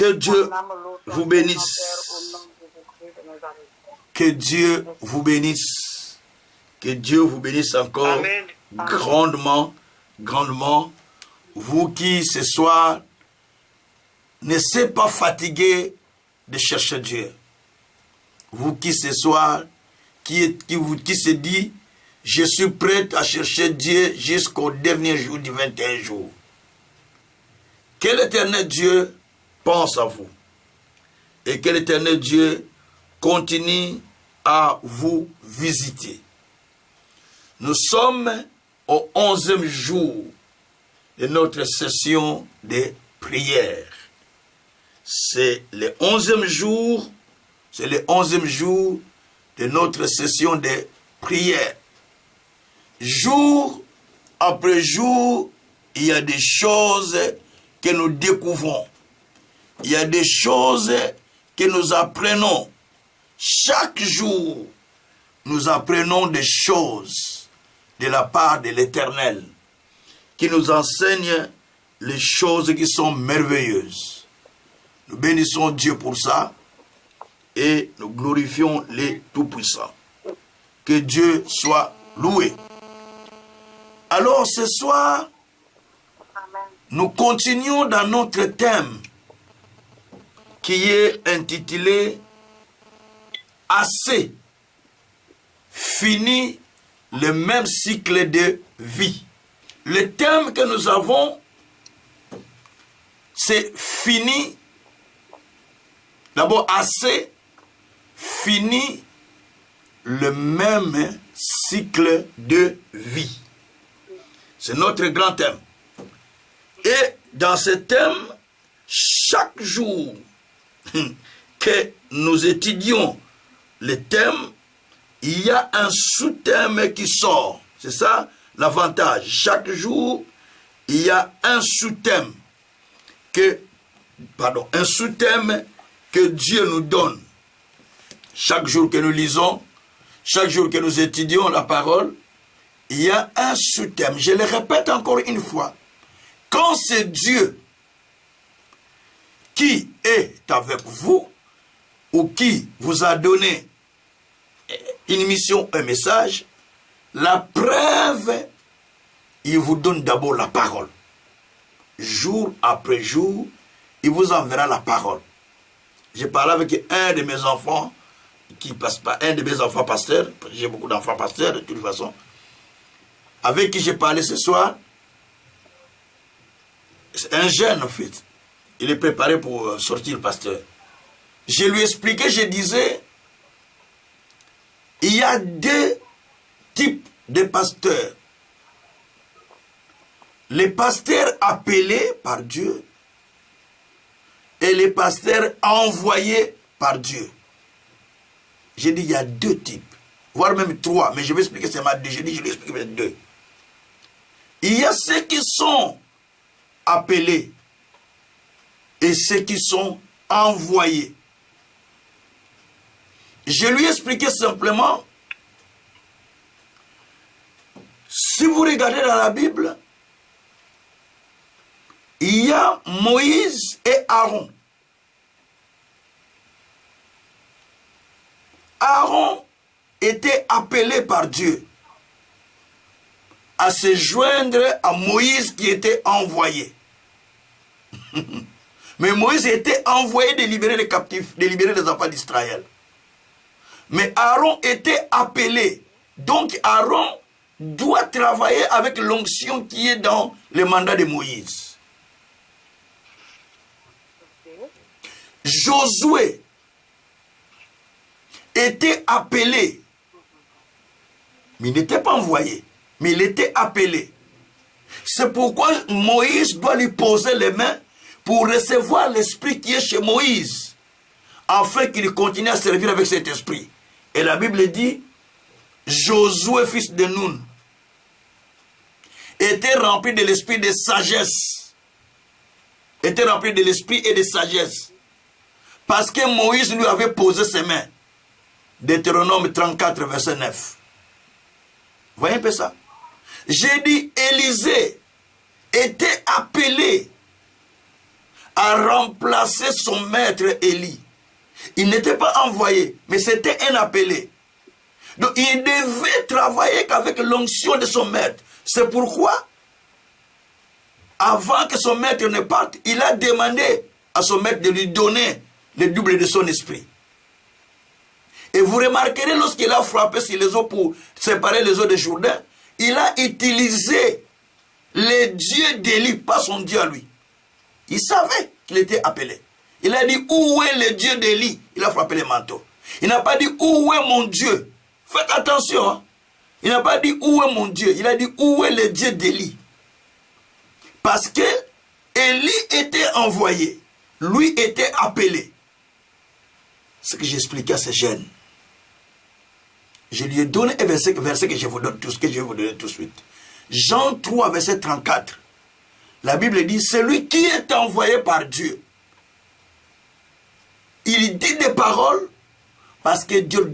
Que Dieu vous bénisse. Que Dieu vous bénisse. Que Dieu vous bénisse encore. Amen. Grandement, grandement. Vous qui ce soir ne s'est pas fatigué de chercher Dieu. Vous qui ce soir, qui se dit, je suis prêt à chercher Dieu jusqu'au dernier jour du 21 jours. Que l'Éternel Dieu pense à vous. Et que l'Éternel Dieu continue à vous visiter. Nous sommes au 11e jour de notre session de prière. C'est le 11e jour, de notre session de prière. Jour après jour, il y a des choses que nous découvrons. Il y a des choses que nous apprenons. Chaque jour, nous apprenons des choses de la part de l'Éternel qui nous enseigne les choses qui sont merveilleuses. Nous bénissons Dieu pour ça et nous glorifions les Tout-Puissants. Que Dieu soit loué. Alors ce soir, nous continuons dans notre thème qui est intitulé « Assez, fini le même cycle de vie ». Le thème que nous avons, c'est « Fini ». D'abord, assez, fini le même cycle de vie. C'est notre grand thème. Et dans ce thème, chaque jour que nous étudions le thème, il y a un sous-thème qui sort. C'est ça l'avantage. Chaque jour, il y a un sous-thème que Dieu nous donne. Chaque jour que nous lisons, chaque jour que nous étudions la parole, il y a un sous-thème. Je le répète encore une fois. Quand c'est Dieu qui est avec vous, ou qui vous a donné une mission, un message, la preuve, il vous donne d'abord la parole. Jour après jour, il vous enverra la parole. J'ai parlé avec un de mes enfants, un de mes enfants pasteurs, j'ai beaucoup d'enfants pasteurs de toute façon, avec qui j'ai parlé ce soir. C'est un jeune en fait. Il est préparé pour sortir pasteur. Je lui expliquais, je disais, il y a deux types de pasteurs. Les pasteurs appelés par Dieu et les pasteurs envoyés par Dieu. J'ai dit, il y a deux types, voire même trois, mais je vais expliquer seulement deux. Je vais expliquer deux. Il y a ceux qui sont appelés et ceux qui sont envoyés. Je lui ai expliqué simplement, si vous regardez dans la Bible, il y a Moïse et Aaron. Aaron était appelé par Dieu à se joindre à Moïse qui était envoyé. Mais Moïse était envoyé de libérer les captifs, de libérer les enfants d'Israël. Mais Aaron était appelé. Donc Aaron doit travailler avec l'onction qui est dans le mandat de Moïse. Josué était appelé, mais il n'était pas envoyé, mais il était appelé. C'est pourquoi Moïse doit lui poser les mains pour recevoir l'esprit qui est chez Moïse, afin qu'il continue à servir avec cet esprit. Et la Bible dit, Josué, fils de Nun, était rempli de l'esprit de sagesse. Était rempli de l'esprit et de sagesse. Parce que Moïse lui avait posé ses mains. Deutéronome 34, verset 9. Vous voyez un peu ça? J'ai dit, Élisée était appelé a remplacé son maître Élie. Il n'était pas envoyé, mais c'était un appelé. Donc il devait travailler qu'avec l'onction de son maître. C'est pourquoi, avant que son maître ne parte, il a demandé à son maître de lui donner le double de son esprit. Et vous remarquerez, lorsqu'il a frappé sur les eaux pour séparer les eaux de Jourdain, il a utilisé les dieux d'Élie, pas son Dieu à lui. Il savait qu'il était appelé. Il a dit, où est le Dieu d'Élie? Il a frappé les manteaux. Il n'a pas dit, où est mon Dieu? Faites attention. Hein? Il n'a pas dit, où est mon Dieu? Il a dit, où est le Dieu d'Élie? Parce que Élie était envoyé. Lui était appelé. Ce que j'expliquais à ces jeunes. Je lui ai donné un verset que je vous donne tout, ce que je vais vous donner tout de suite. Jean 3, verset 34. La Bible dit, celui qui est envoyé par Dieu, il dit des paroles parce que Dieu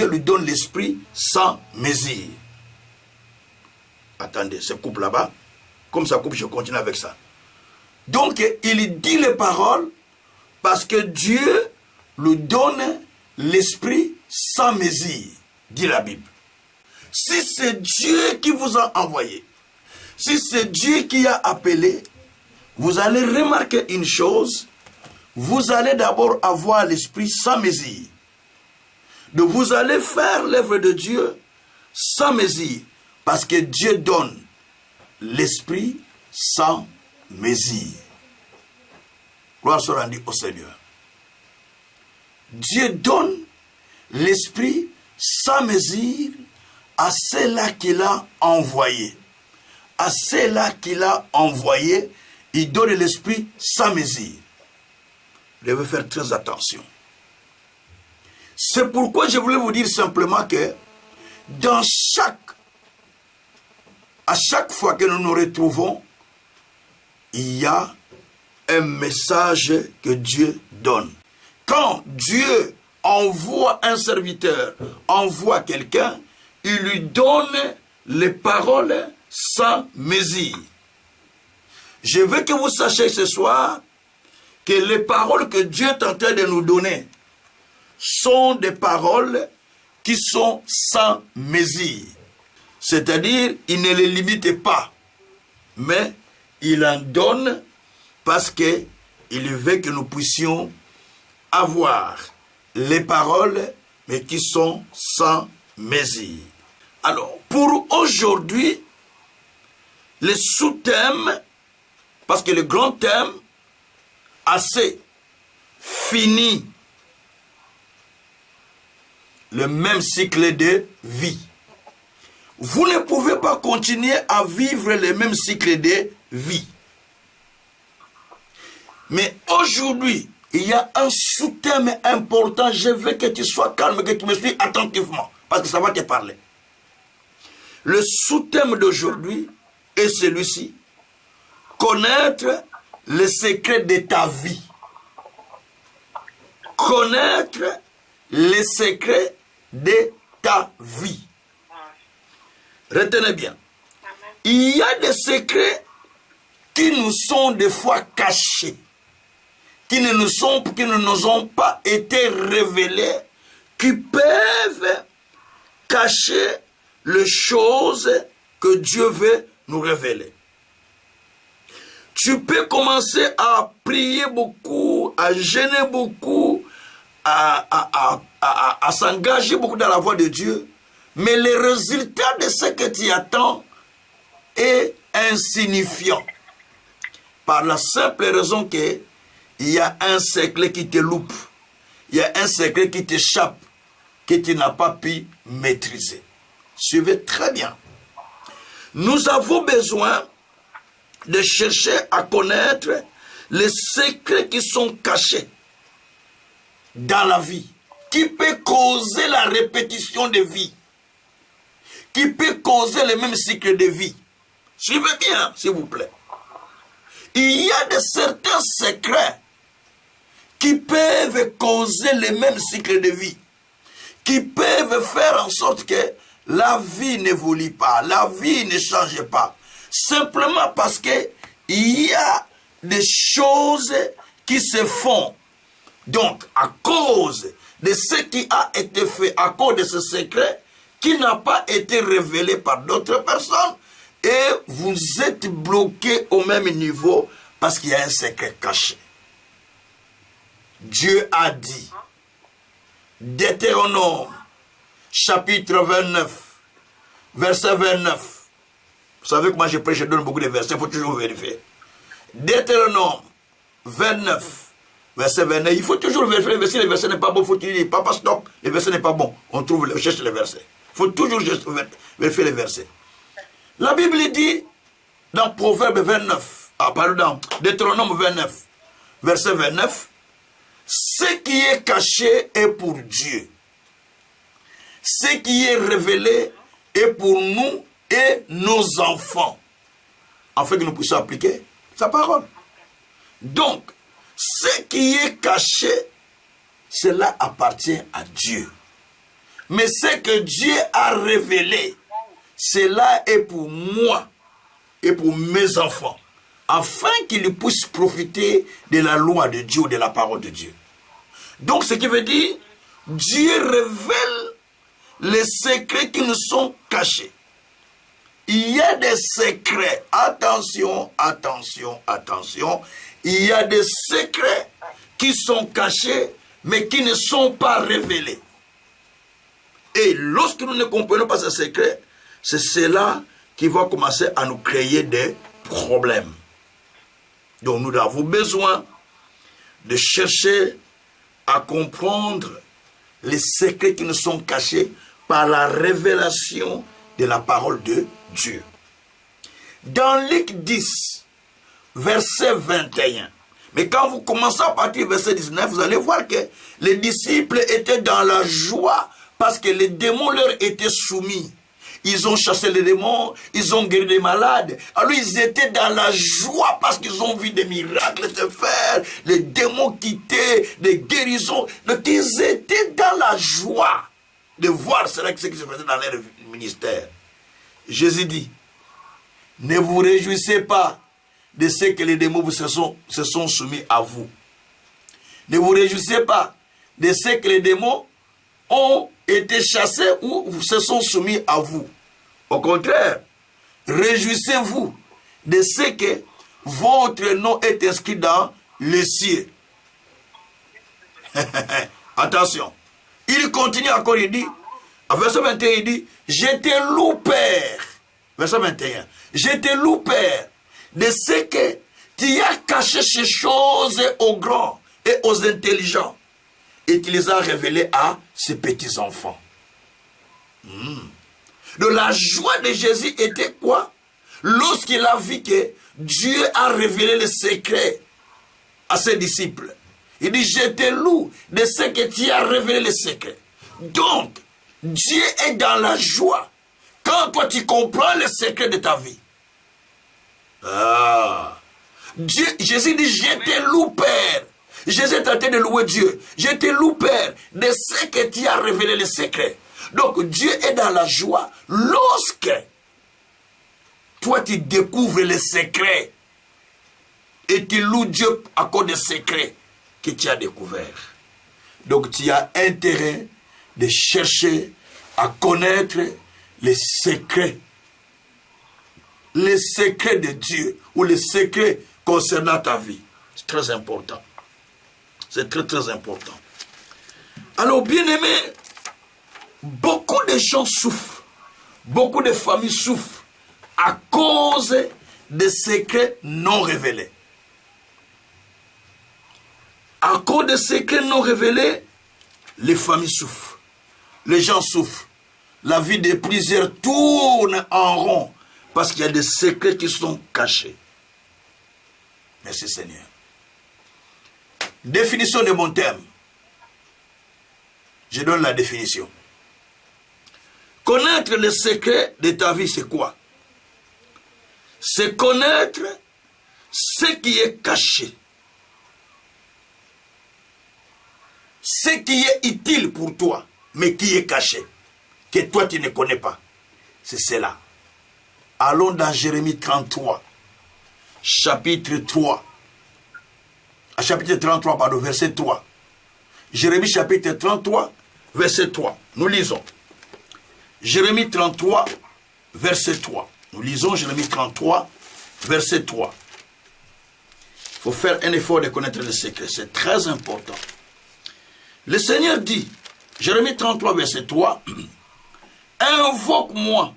lui donne l'esprit sans mesure. Attendez, ce coupe là-bas, comme ça coupe, je continue avec ça. Donc, il dit les paroles parce que Dieu lui donne l'esprit sans mesure, dit la Bible. Si c'est Dieu qui vous a envoyé, si c'est Dieu qui a appelé, vous allez remarquer une chose, vous allez d'abord avoir l'esprit sans mesure. Donc vous allez faire l'œuvre de Dieu sans mesure, parce que Dieu donne l'esprit sans mesure. Gloire soit rendue au Seigneur. Dieu donne l'esprit sans mesure à ceux-là qu'il a envoyés. À ceux-là qu'il a envoyés, il donne l'esprit sans mesure. Vous devez faire très attention. C'est pourquoi je voulais vous dire simplement que à chaque fois que nous nous retrouvons, il y a un message que Dieu donne. Quand Dieu envoie un serviteur, envoie quelqu'un, il lui donne les paroles sans mesure. Je veux que vous sachiez ce soir que les paroles que Dieu est en train de nous donner sont des paroles qui sont sans mesure. C'est-à-dire, il ne les limite pas, mais il en donne parce qu'il veut que nous puissions avoir les paroles, mais qui sont sans mesure. Alors, pour aujourd'hui, le sous-thème, parce que le grand thème, assez fini le même cycle de vie. Vous ne pouvez pas continuer à vivre le même cycle de vie. Mais aujourd'hui, il y a un sous-thème important. Je veux que tu sois calme, que tu me suis attentivement, parce que ça va te parler. Le sous-thème d'aujourd'hui est celui-ci. Connaître les secrets de ta vie. Connaître les secrets de ta vie. Retenez bien. Il y a des secrets qui nous sont des fois cachés, qui ne nous ont pas été révélés, qui peuvent cacher les choses que Dieu veut nous révéler. Tu peux commencer à prier beaucoup, à jeûner beaucoup, à s'engager beaucoup dans la voie de Dieu, mais le résultat de ce que tu attends est insignifiant. Par la simple raison qu'il y a un secret qui te loupe, il y a un secret qui t'échappe, que tu n'as pas pu maîtriser. Suivez très bien. Nous avons besoin de chercher à connaître les secrets qui sont cachés dans la vie, qui peut causer la répétition de vie, qui peut causer le même cycle de vie. Suivez bien, s'il vous plaît. Il y a certains secrets qui peuvent causer le même cycle de vie, qui peuvent faire en sorte que la vie n'évolue pas, la vie ne change pas. Simplement parce qu'il y a des choses qui se font. Donc, à cause de ce qui a été fait, à cause de ce secret qui n'a pas été révélé par d'autres personnes, et vous êtes bloqué au même niveau parce qu'il y a un secret caché. Dieu a dit, Deutéronome, chapitre 29, verset 29. Vous savez que moi je prêche, je donne beaucoup de versets, il faut toujours vérifier. Deutéronome 29, verset 29. Il faut toujours vérifier les versets, les versets n'est pas bon, il faut dire, papa stop, les versets n'est pas bon. On cherche les versets. Il faut toujours vérifier les versets. La Bible dit, dans Proverbe 29, Deutéronome 29, verset 29, ce qui est caché est pour Dieu. Ce qui est révélé est pour nous et nos enfants, afin que nous puissions appliquer sa parole. Donc, ce qui est caché, cela appartient à Dieu. Mais ce que Dieu a révélé, cela est pour moi et pour mes enfants, afin qu'ils puissent profiter de la loi de Dieu, de la parole de Dieu. Donc, ce qui veut dire, Dieu révèle les secrets qui nous sont cachés. Il y a des secrets, attention, attention, attention, il y a des secrets qui sont cachés, mais qui ne sont pas révélés. Et lorsque nous ne comprenons pas ces secrets, c'est cela qui va commencer à nous créer des problèmes. Donc nous avons besoin de chercher à comprendre les secrets qui nous sont cachés par la révélation de la parole de Dieu. Dans Luc 10, verset 21, mais quand vous commencez à partir du verset 19, vous allez voir que les disciples étaient dans la joie parce que les démons leur étaient soumis. Ils ont chassé les démons, ils ont guéri des malades. Alors ils étaient dans la joie parce qu'ils ont vu des miracles se faire, les démons quitter, des guérisons. Donc ils étaient dans la joie de voir ce qui se faisait dans leur ministère. Jésus dit, ne vous réjouissez pas de ce que les démons se sont soumis à vous. Ne vous réjouissez pas de ce que les démons ont été chassés ou se sont soumis à vous. Au contraire, réjouissez-vous de ce que votre nom est inscrit dans les cieux. Attention. Il continue encore, il dit, à verset 21, il dit, je te loue, Père. Verset 21. Je te loue, Père, de ce que tu as caché ces choses aux grands et aux intelligents et tu les as révélées à ces petits-enfants. Donc la joie de Jésus était quoi? Lorsqu'il a vu que Dieu a révélé les secrets à ses disciples. Il dit, je te loue de ce que tu as révélé les secrets. Donc, Dieu est dans la joie quand toi tu comprends les secrets de ta vie. Jésus dit, je te loue, Père. Jésus est en train de louer Dieu. Je te loue, Père, de ce que tu as révélé les secrets. Donc, Dieu est dans la joie lorsque toi tu découvres les secrets et tu loues Dieu à cause des secrets que tu as découverts. Donc, tu as intérêt de chercher à connaître les secrets de Dieu ou les secrets concernant ta vie. C'est très important. C'est très très important. Alors, bien-aimés, beaucoup de gens souffrent, beaucoup de familles souffrent à cause des secrets non révélés. À cause des secrets non révélés, les familles souffrent, les gens souffrent. La vie de plusieurs tourne en rond parce qu'il y a des secrets qui sont cachés. Merci Seigneur. Définition de mon thème. Je donne la définition. Connaître les secrets de ta vie, c'est quoi? C'est connaître ce qui est caché. Ce qui est utile pour toi, mais qui est caché, que toi tu ne connais pas. C'est cela. Allons dans Jérémie 33, chapitre 3, chapitre 33, pardon, verset 3. Jérémie chapitre 33, verset 3. Nous lisons. Jérémie 33, verset 3. Nous lisons Jérémie 33, verset 3. Il faut faire un effort de connaître le secret. C'est très important. Le Seigneur dit, Jérémie 33, verset 3, « Invoque-moi,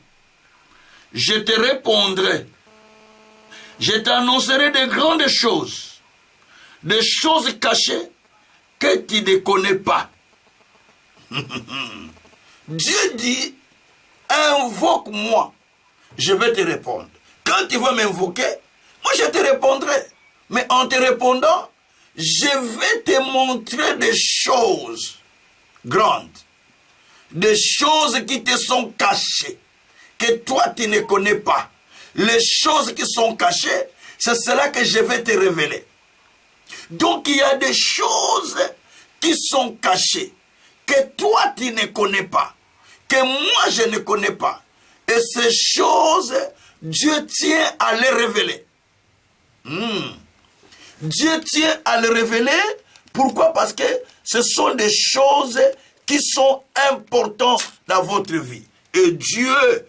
je te répondrai. Je t'annoncerai de grandes choses, des choses cachées que tu ne connais pas. » Dieu dit, invoque-moi, je vais te répondre. Quand tu vas m'invoquer, moi je te répondrai. Mais en te répondant, je vais te montrer des choses grandes, des choses qui te sont cachées, que toi tu ne connais pas. Les choses qui sont cachées, c'est cela que je vais te révéler. Donc il y a des choses qui sont cachées, que toi tu ne connais pas, que moi je ne connais pas. Et ces choses, Dieu tient à les révéler. Dieu tient à les révéler. Pourquoi? Parce que ce sont des choses qui sont importantes dans votre vie. Et Dieu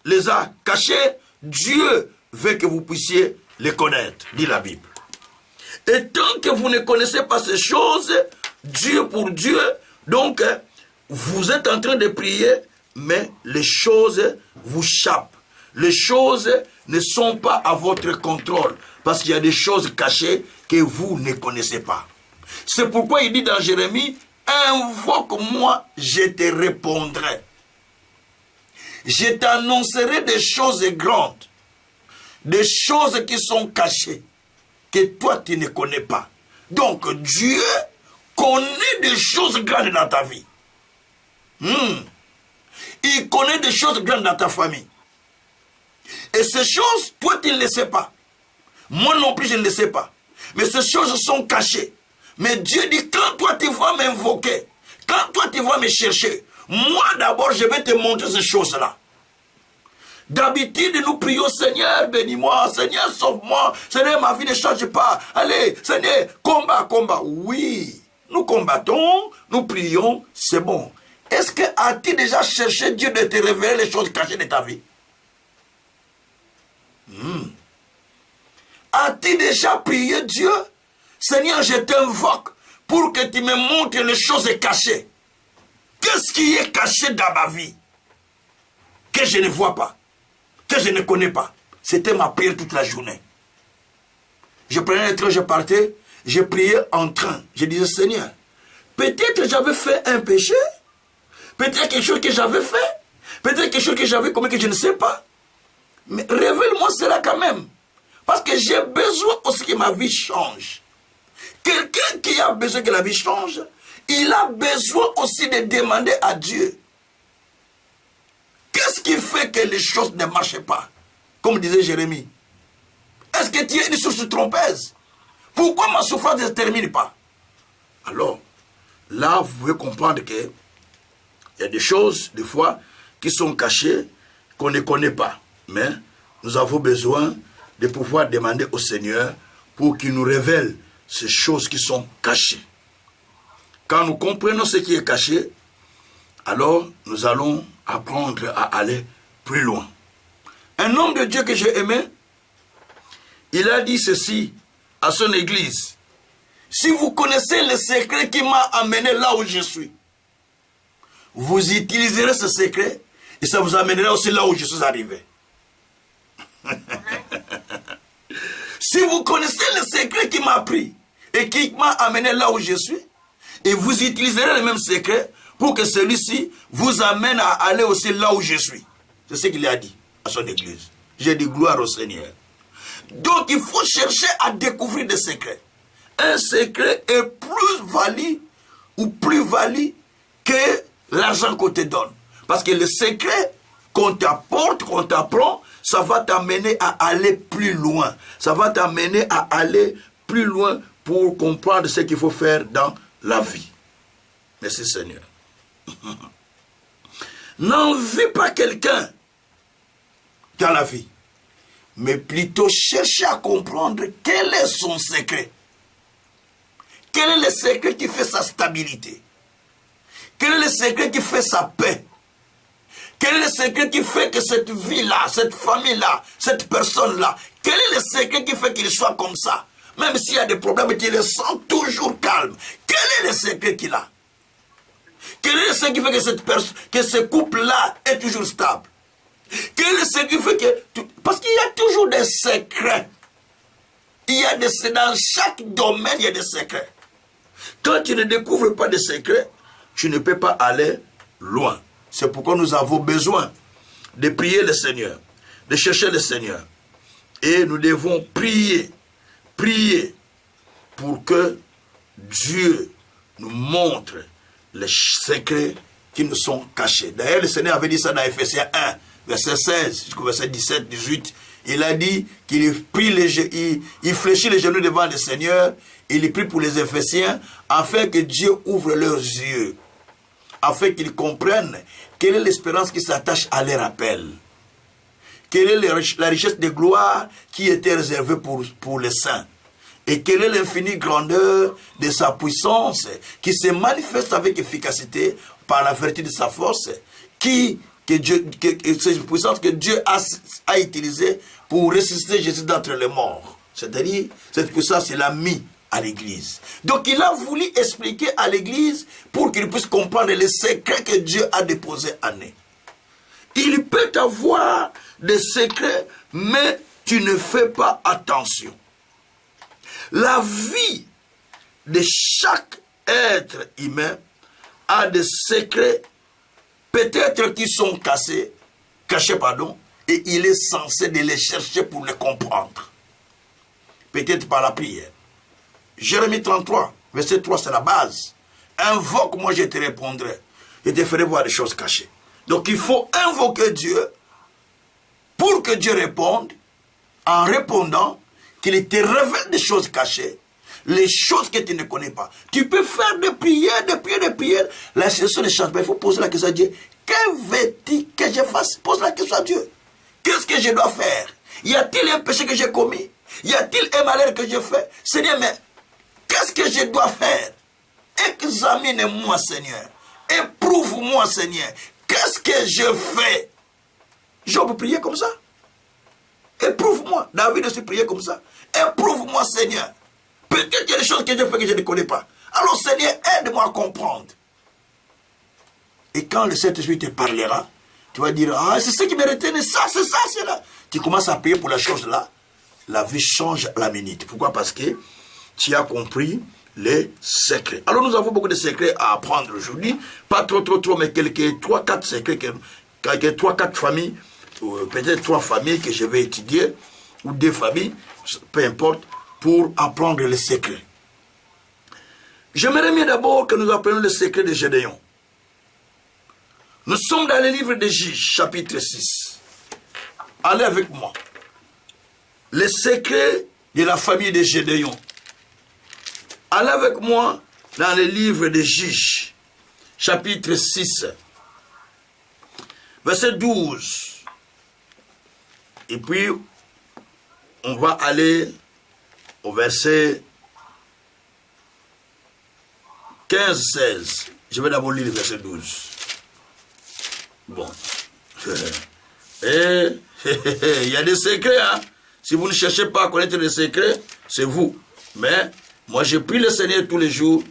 les a cachées. Dieu veut que vous puissiez les connaître, dit la Bible. Et tant que vous ne connaissez pas ces choses, Dieu pour Dieu, donc vous êtes en train de prier, mais les choses vous échappent. Les choses ne sont pas à votre contrôle, parce qu'il y a des choses cachées que vous ne connaissez pas. C'est pourquoi il dit dans Jérémie, invoque-moi, je te répondrai. Je t'annoncerai des choses grandes, des choses qui sont cachées, que toi tu ne connais pas. Donc Dieu connaît des choses grandes dans ta vie. Il connaît des choses grandes dans ta famille. Et ces choses, toi tu ne les sais pas. Moi non plus je ne les sais pas. Mais ces choses sont cachées. Mais Dieu dit, quand toi tu vas m'invoquer, quand toi tu vas me chercher, moi d'abord je vais te montrer ces choses-là. D'habitude nous prions, Seigneur bénis-moi, Seigneur sauve-moi, Seigneur ma vie ne change pas, allez Seigneur combat. Oui, nous combattons, nous prions, c'est bon. Est-ce que as-tu déjà cherché Dieu de te révéler les choses cachées de ta vie? As-tu déjà prié Dieu? Seigneur, je t'invoque pour que tu me montres les choses cachées. Qu'est-ce qui est caché dans ma vie que je ne vois pas, que je ne connais pas? C'était ma prière toute la journée. Je prenais le train, je partais, je priais en train. Je disais, Seigneur, peut-être j'avais fait un péché, peut-être quelque chose que j'avais fait, peut-être quelque chose que j'avais commis que je ne sais pas. Mais révèle-moi cela quand même. Parce que j'ai besoin aussi que ma vie change. Quelqu'un qui a besoin que la vie change, il a besoin aussi de demander à Dieu. Qu'est-ce qui fait que les choses ne marchent pas? Comme disait Jérémie. Est-ce que tu es une source trompeuse? Pourquoi ma souffrance ne se termine pas? Alors, là, vous pouvez comprendre qu'il y a des choses, des fois, qui sont cachées, qu'on ne connaît pas. Mais nous avons besoin de pouvoir demander au Seigneur pour qu'il nous révèle ces choses qui sont cachées. Quand nous comprenons ce qui est caché, alors nous allons apprendre à aller plus loin. Un homme de Dieu que j'ai aimé, il a dit ceci à son église. Si vous connaissez le secret qui m'a amené là où je suis, vous utiliserez ce secret et ça vous amènera aussi là où je suis arrivé. Si vous connaissez le secret qui m'a pris et qui m'a amené là où je suis, et vous utiliserez le même secret pour que celui-ci vous amène à aller aussi là où je suis. C'est ce qu'il a dit à son église. J'ai dit gloire au Seigneur. Donc il faut chercher à découvrir des secrets. Un secret est plus valide que l'argent qu'on te donne. Parce que le secret qu'on t'apporte, qu'on t'apprend, ça va t'amener à aller plus loin. Ça va t'amener à aller plus loin pour comprendre ce qu'il faut faire dans la vie. Merci Seigneur. N'envie pas quelqu'un dans la vie, mais plutôt chercher à comprendre quel est son secret. Quel est le secret qui fait sa stabilité? Quel est le secret qui fait sa paix? Quel est le secret qui fait que cette vie-là, cette famille-là, cette personne-là, quel est le secret qui fait qu'il soit comme ça? Même s'il y a des problèmes, il le sent toujours calme. Quel est le secret qu'il a? Quel est le secret qui fait que cette personne, que ce couple-là est toujours stable? Quel est le secret qui fait que... Parce qu'il y a toujours des secrets. Il y a des... Dans chaque domaine, il y a des secrets. Quand tu ne découvres pas de secrets, tu ne peux pas aller loin. C'est pourquoi nous avons besoin de prier le Seigneur, de chercher le Seigneur. Et nous devons prier pour que Dieu nous montre les secrets qui nous sont cachés. D'ailleurs, le Seigneur avait dit ça dans Ephésiens 1, verset 16, jusqu'au verset 17, 18. Il a dit qu'il il fléchit les genoux devant le Seigneur, il prie pour les Éphésiens, afin que Dieu ouvre leurs yeux, afin qu'ils comprennent quelle est l'espérance qui s'attache à leur appel, quelle est la richesse de gloire qui était réservée pour les saints, et quelle est l'infinie grandeur de sa puissance qui se manifeste avec efficacité par la vertu de sa force, cette puissance que Dieu a utilisée pour ressusciter Jésus d'entre les morts. C'est-à-dire, cette puissance, il l'a mis à l'église. Donc, il a voulu expliquer à l'église pour qu'il puisse comprendre les secrets que Dieu a déposés en eux. Il peut avoir des secrets, mais tu ne fais pas attention. La vie de chaque être humain a des secrets, peut-être qui sont cachés, et il est censé de les chercher pour les comprendre. Peut-être par la prière. Jérémie 33, verset 3, c'est la base. Invoque-moi, je te répondrai. Je te ferai voir des choses cachées. Donc il faut invoquer Dieu pour que Dieu réponde, en répondant, qu'il te révèle des choses cachées, les choses que tu ne connais pas. Tu peux faire des prières. La situation ne change pas. Il faut poser la question à Dieu. Que veux-tu que je fasse? Pose la question à Dieu. Qu'est-ce que je dois faire? Y a-t-il un péché que j'ai commis? Y a-t-il un malheur que j'ai fait? Seigneur, mais qu'est-ce que je dois faire? Examine-moi, Seigneur. Éprouve-moi, Seigneur. Qu'est-ce que je fais? Job peut prier comme ça. Éprouve-moi. David aussi priait comme ça. Éprouve-moi, Seigneur. Peut-être qu'il y a des choses que je fais que je ne connais pas. Alors, Seigneur, aide-moi à comprendre. Et quand le Saint-Esprit te parlera, tu vas dire, ah, c'est ce qui me retenait, ça, c'est là. Tu commences à prier pour la chose là. La vie change à la minute. Pourquoi? Parce que tu as compris les secrets. Alors, nous avons beaucoup de secrets à apprendre aujourd'hui. Pas trop, mais quelques 3-4 secrets, quelques 3-4 familles, peut-être 3 familles que je vais étudier, ou 2 familles, peu importe, pour apprendre les secrets. J'aimerais bien d'abord que nous apprenions le secret de Gédéon. Nous sommes dans le livre de Juges, chapitre 6. Allez avec moi. Le secret de la famille de Gédéon. Allez avec moi dans le livre de Juges, chapitre 6, verset 12. Et puis, on va aller au verset 15-16. Je vais d'abord lire le verset 12. Bon. Il y a des secrets, hein. Si vous ne cherchez pas à connaître les secrets, c'est vous. Mais moi, je prie le Seigneur tous les jours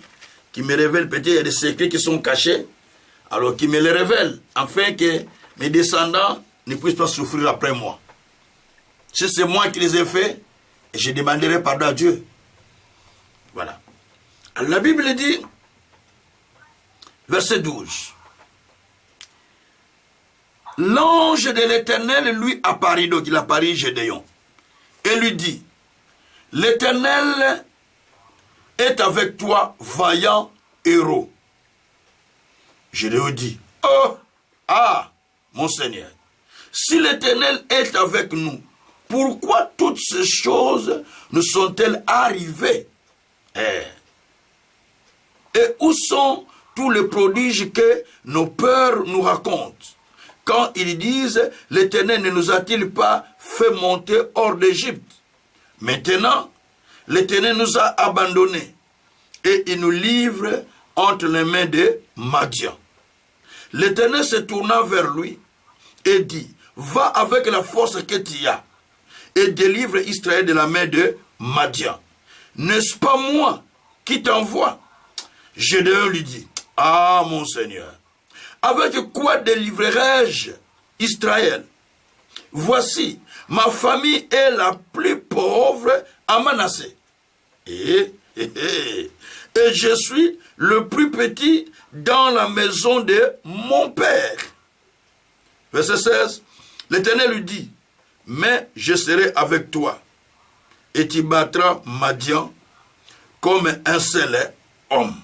qui me révèle, peut-être il y a des secrets qui sont cachés, alors qu'il me les révèle, afin que mes descendants ne puissent pas souffrir après moi. Si c'est moi qui les ai faits, je demanderai pardon à Dieu. Voilà. Alors, la Bible dit, verset 12, l'ange de l'Éternel lui apparut, donc il apparut Gédéon, et lui dit, l'Éternel est avec toi, vaillant héros. Gédéon dit, oh, ah, mon Seigneur, si l'Éternel est avec nous, pourquoi toutes ces choses nous sont-elles arrivées? Et où sont tous les prodiges que nos peurs nous racontent? Quand ils disent, l'Éternel ne nous a-t-il pas fait monter hors d'Égypte? Maintenant, l'Éternel nous a abandonnés et il nous livre entre les mains de Madian. L'Éternel se tourna vers lui et dit, va avec la force que tu as et délivre Israël de la main de Madian. N'est-ce pas moi qui t'envoie? Gédéon lui dit, ah mon Seigneur, avec quoi délivrerai-je Israël? Voici, ma famille est la plus pauvre à Manassé. Et je suis le plus petit dans la maison de mon père. Verset 16, l'Éternel lui dit, mais je serai avec toi, et tu battras Madian comme un seul homme.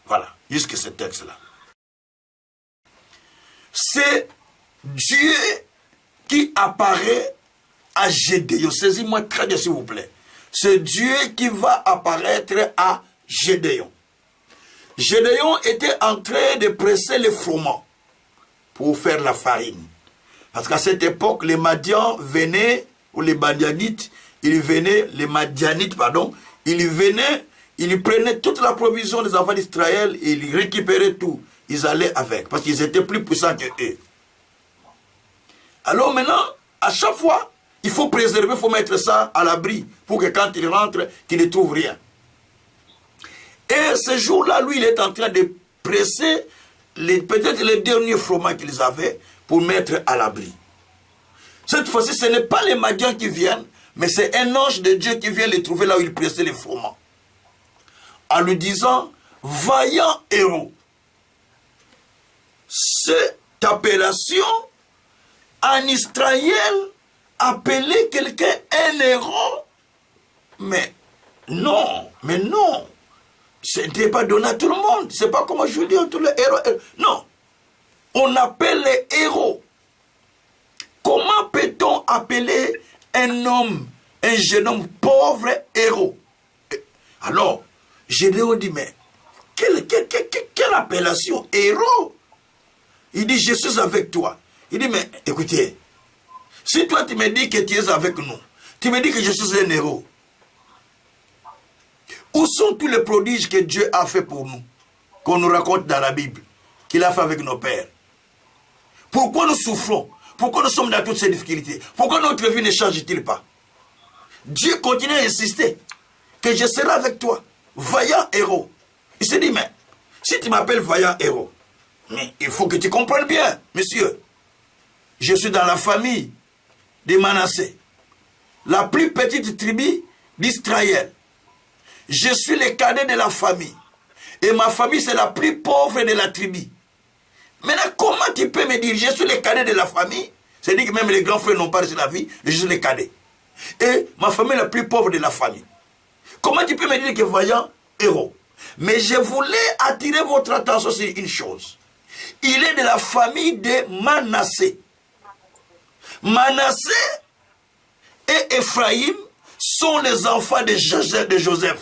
Voilà, jusqu'à ce texte-là. C'est Dieu qui apparaît à Gédéon. Saisis-moi très bien, s'il vous plaît. C'est Dieu qui va apparaître à Gédéon. Gédéon était en train de presser les froment pour faire la farine. Parce qu'à cette époque, les Madians venaient, ou les Madianites, ils venaient, ils prenaient toute la provision des enfants d'Israël, et ils récupéraient tout. Ils allaient avec, parce qu'ils étaient plus puissants que eux. Alors maintenant, à chaque fois, il faut préserver, il faut mettre ça à l'abri, pour que quand ils rentrent, qu'ils ne trouvent rien. Et ce jour-là, lui, il est en train de presser peut-être les derniers fromages qu'ils avaient pour mettre à l'abri. Cette fois-ci, ce n'est pas les Madians qui viennent, mais c'est un ange de Dieu qui vient les trouver là où il pressait les fromages. En lui disant, vaillant héros. Cette appellation, en Israël, appeler quelqu'un un héros, mais non. Ce n'était pas donné à tout le monde. C'est pas comme je dis, tous les héros. Non. On appelle les héros. Comment peut-on appeler un homme, un jeune homme pauvre héros? Alors, Gédéon dit, mais quelle appellation? Héros? Il dit, je suis avec toi. Il dit, mais écoutez, si toi tu me dis que tu es avec nous, tu me dis que je suis un héros, où sont tous les prodiges que Dieu a fait pour nous, qu'on nous raconte dans la Bible, qu'il a fait avec nos pères? Pourquoi nous souffrons? Pourquoi nous sommes dans toutes ces difficultés? Pourquoi notre vie ne change-t-il pas? Dieu continue à insister que je serai avec toi, vaillant héros. Il se dit, mais si tu m'appelles vaillant héros, mais il faut que tu comprennes bien, monsieur. Je suis dans la famille de Manassé, la plus petite tribu d'Israël. Je suis le cadet de la famille. Et ma famille, c'est la plus pauvre de la tribu. Maintenant, comment tu peux me dire, je suis le cadet de la famille? C'est-à-dire que même les grands frères n'ont pas reçu la vie, je suis le cadet. Et ma famille est la plus pauvre de la famille. Comment tu peux me dire que vaillant héros? Mais je voulais attirer votre attention sur une chose. Il est de la famille de Manassé. Manassé et Ephraïm sont les enfants de Joseph.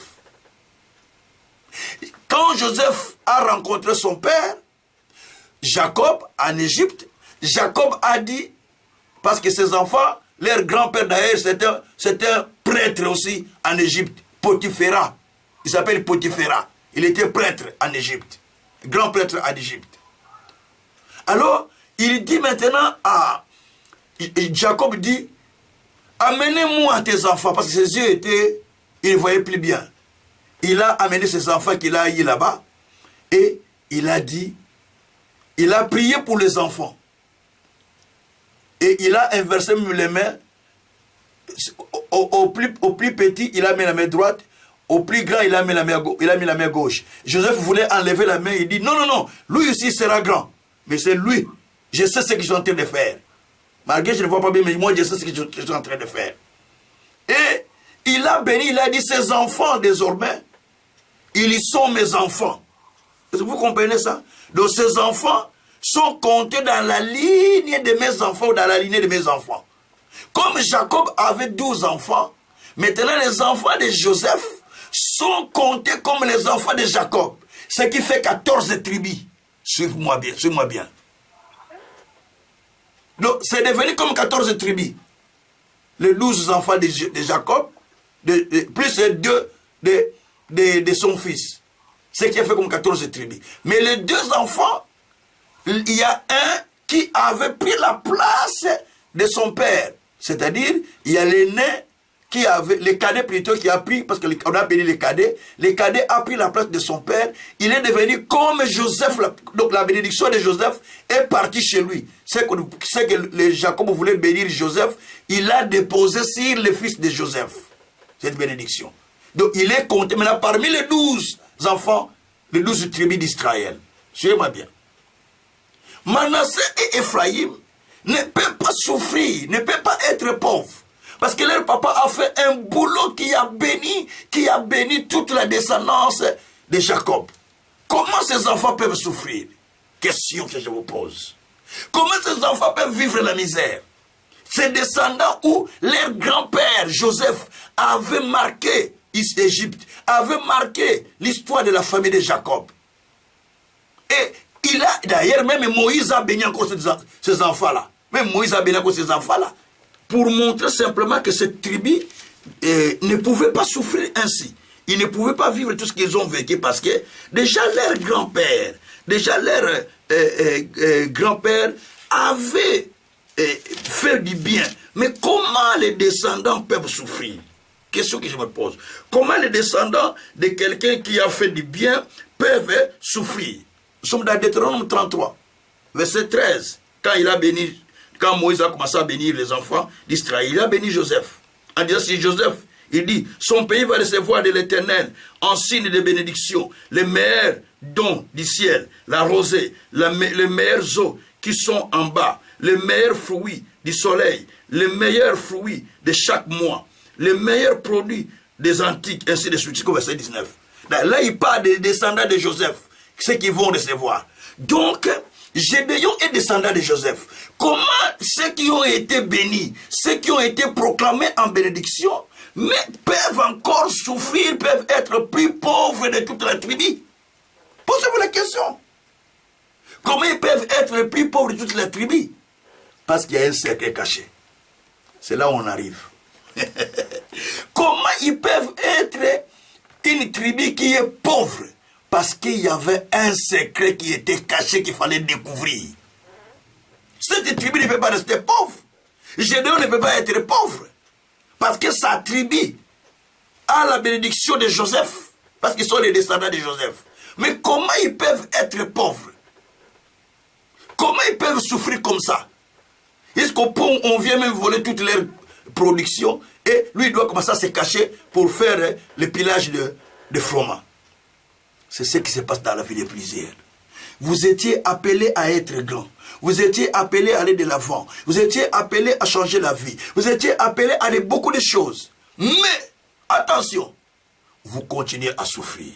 Quand Joseph a rencontré son père, Jacob, en Égypte, Jacob a dit, parce que ses enfants, leur grand-père d'ailleurs, c'était un prêtre aussi en Égypte, Potiphera. Il s'appelle Potiphera. Il était prêtre en Égypte, grand prêtre en Égypte. Alors, il dit maintenant à Jacob dit, amenez-moi tes enfants, parce que ses yeux il ne voyait plus bien. Il a amené ses enfants qu'il a eu là-bas, et il a dit, il a prié pour les enfants. Et il a inversé les mains. Au plus petit, il a mis la main droite. Au plus grand, il a mis la main gauche. Joseph voulait enlever la main. Il dit, non, lui aussi sera grand. Mais c'est lui. Je sais ce que je suis en train de faire. Malgré que je ne vois pas bien, mais moi, je sais ce que je suis en train de faire. Et il a béni, il a dit, ces enfants, désormais, ils sont mes enfants. Vous comprenez ça? Donc, ces enfants sont comptés dans la ligne de mes enfants ou dans la lignée de mes enfants. Comme Jacob avait 12 enfants, maintenant les enfants de Joseph sont comptés comme les enfants de Jacob. Ce qui fait 14 tribus. Suivez-moi bien. Donc, c'est devenu comme 14 tribus. Les 12 enfants de Jacob, plus les deux de de son fils. Ce qui a fait comme 14 tribus. Mais les 2 enfants, il y a un qui avait pris la place de son père. C'est-à-dire, il y a l'aîné qui avait, le cadet plutôt qui a pris, parce qu'on a béni le cadet a pris la place de son père, il est devenu comme Joseph, donc la bénédiction de Joseph est partie chez lui. C'est que Jacob voulait bénir Joseph, il a déposé sur le fils de Joseph, cette bénédiction. Donc il est compté maintenant parmi les 12 enfants, les 12 tribus d'Israël. Suivez-moi bien. Manassé et Ephraïm ne peuvent pas souffrir, ne peuvent pas être pauvres. Parce que leur papa a fait un boulot qui a béni toute la descendance de Jacob. Comment ces enfants peuvent souffrir? Question que je vous pose. Comment ces enfants peuvent vivre la misère? Ces descendants où leur grand-père Joseph avait marqué l'Égypte, avait marqué l'histoire de la famille de Jacob. Et il a, d'ailleurs, même Moïse a béni encore ces enfants-là. Même Moïse a béni encore ces enfants-là. Pour montrer simplement que cette tribu ne pouvait pas souffrir ainsi. Ils ne pouvaient pas vivre tout ce qu'ils ont vécu parce que déjà leur grand-père, avait fait du bien. Mais comment les descendants peuvent souffrir? Question que je me pose. Comment les descendants de quelqu'un qui a fait du bien peuvent souffrir? Nous sommes dans Deutéronome 33, verset 13. Quand Moïse a commencé à bénir les enfants d'Israël, il a béni Joseph. En disant, si Joseph, il dit, son pays va recevoir de l'Éternel en signe de bénédiction les meilleurs dons du ciel, la rosée, les meilleures eaux qui sont en bas, les meilleurs fruits du soleil, les meilleurs fruits de chaque mois, les meilleurs produits des antiques, ainsi de suite, jusqu'au verset 19. Là, il parle des descendants de Joseph, ceux qui vont recevoir. Donc, Gédéon est descendant de Joseph. Comment ceux qui ont été bénis, ceux qui ont été proclamés en bénédiction, mais peuvent encore souffrir, peuvent être plus pauvres de toute la tribu? Posez-vous la question. Comment ils peuvent être plus pauvres de toute la tribu? Parce qu'il y a un secret caché. C'est là où on arrive. Comment ils peuvent être une tribu qui est pauvre? Parce qu'il y avait un secret qui était caché qu'il fallait découvrir. Cette tribu ne peut pas rester pauvre. Gédéon ne peut pas être pauvre. Parce que sa tribu a la bénédiction de Joseph. Parce qu'ils sont les descendants de Joseph. Mais comment ils peuvent être pauvres? Comment ils peuvent souffrir comme ça? Est-ce qu'on vient même voler toute leur production et lui il doit commencer à se cacher pour faire le pillage de froment? C'est ce qui se passe dans la vie de plusieurs. Vous étiez appelés à être grand. Vous étiez appelés à aller de l'avant. Vous étiez appelés à changer la vie. Vous étiez appelés à aller beaucoup de choses. Mais, attention, vous continuez à souffrir.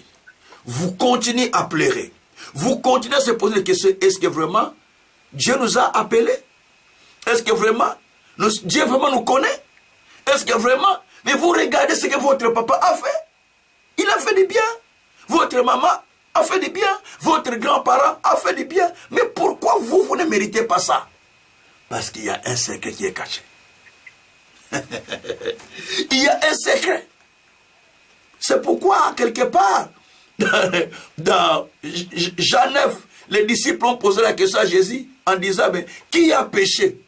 Vous continuez à pleurer. Vous continuez à se poser des questions. Est-ce que vraiment Dieu nous a appelés? Est-ce que vraiment Dieu vraiment nous connaît? Est-ce que vraiment? Mais vous regardez ce que votre papa a fait. Il a fait du bien. Votre maman a fait du bien. Votre grand-parent a fait du bien. Mais pourquoi vous ne méritez pas ça? Parce qu'il y a un secret qui est caché. Il y a un secret. C'est pourquoi, quelque part, dans Jean 9, les disciples ont posé la question à Jésus en disant, mais qui a péché?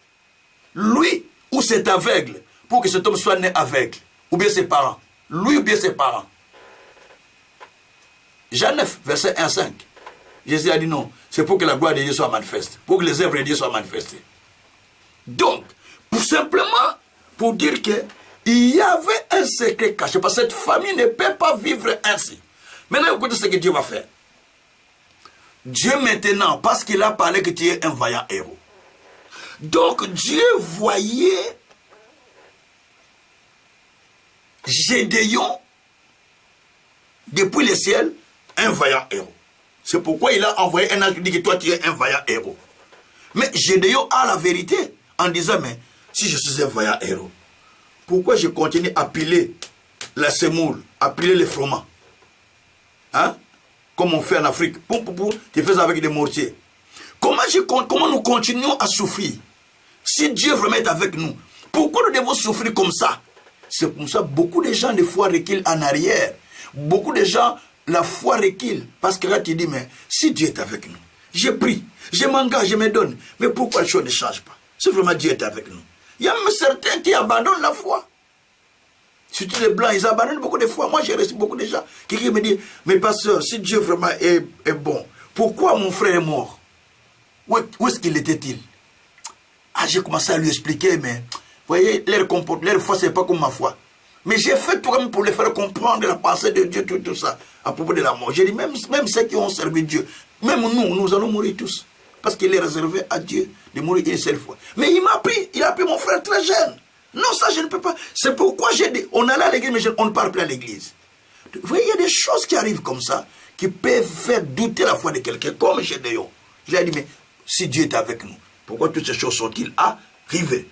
Lui ou cet aveugle, pour que cet homme soit né aveugle? Ou bien ses parents? Lui ou bien ses parents? Jean 9, verset 1-5. Jésus a dit non, c'est pour que la gloire de Dieu soit manifeste, pour que les œuvres de Dieu soient manifestées. Donc, pour dire que il y avait un secret caché, parce que cette famille ne peut pas vivre ainsi. Maintenant, écoutez ce que Dieu va faire. Dieu maintenant, parce qu'il a parlé que tu es un vaillant héros. Donc, Dieu voyait Gédéon depuis le ciel, un vaillant héros. C'est pourquoi il a envoyé un ange qui dit que toi tu es un vaillant héros. Mais Gédéon a la vérité en disant, mais si je suis un vaillant héros, pourquoi je continue à piler la semoule, à piler les froment? Hein? Comme on fait en Afrique. Tu fais ça avec des mortiers. Comment nous continuons à souffrir? Si Dieu vraiment est avec nous, pourquoi nous devons souffrir comme ça? C'est pour ça que beaucoup de gens, des fois, reculent en arrière. beaucoup de gens, la foi recule. Parce que là, tu dis, mais si Dieu est avec nous, j'ai pris, je m'engage, je me donne. Mais pourquoi les choses ne changent pas? Si vraiment Dieu est avec nous. Il y a même certains qui abandonnent la foi. Surtout les Blancs, ils abandonnent beaucoup de fois. Moi, j'ai reçu beaucoup de gens qui me disent, mais pasteur, si Dieu vraiment est bon, pourquoi mon frère est mort? Où est-ce qu'il était-il? Ah, j'ai commencé à lui expliquer, mais vous voyez, leur foi, ce n'est pas comme ma foi. Mais j'ai fait tout même pour les faire comprendre la pensée de Dieu, tout ça, à propos de la mort. J'ai dit, même ceux qui ont servi Dieu, même nous allons mourir tous. Parce qu'il est réservé à Dieu de mourir une seule fois. Mais il a pris mon frère très jeune. Non, ça, je ne peux pas. C'est pourquoi j'ai dit, on allait à l'église, mais on ne parle plus à l'église. Vous voyez, il y a des choses qui arrivent comme ça, qui peuvent faire douter la foi de quelqu'un, comme Gédéon. Il a dit, mais si Dieu est avec nous, pourquoi toutes ces choses sont-ils arrivées?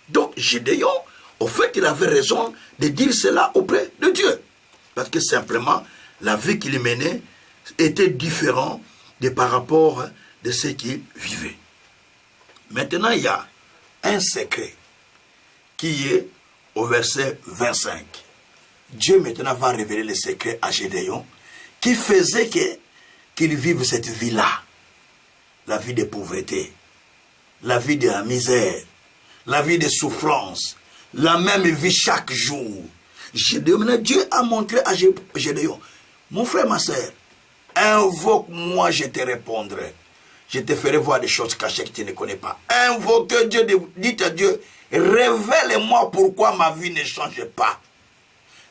Donc, Gédéon, au fait, il avait raison de dire cela auprès de Dieu. Parce que simplement, la vie qu'il menait était différente par rapport de ce qu'il vivait. Maintenant, il y a un secret qui est au verset 25. Dieu maintenant va révéler le secret à Gédéon qui faisait qu'il vive cette vie-là. La vie de pauvreté, la vie de la misère, la vie de souffrance, la même vie chaque jour. Dieu a montré à Gédéon, mon frère, ma soeur, invoque-moi, je te répondrai. Je te ferai voir des choses cachées que tu ne connais pas. Invoquez Dieu, dites à Dieu, révèle-moi pourquoi ma vie ne change pas.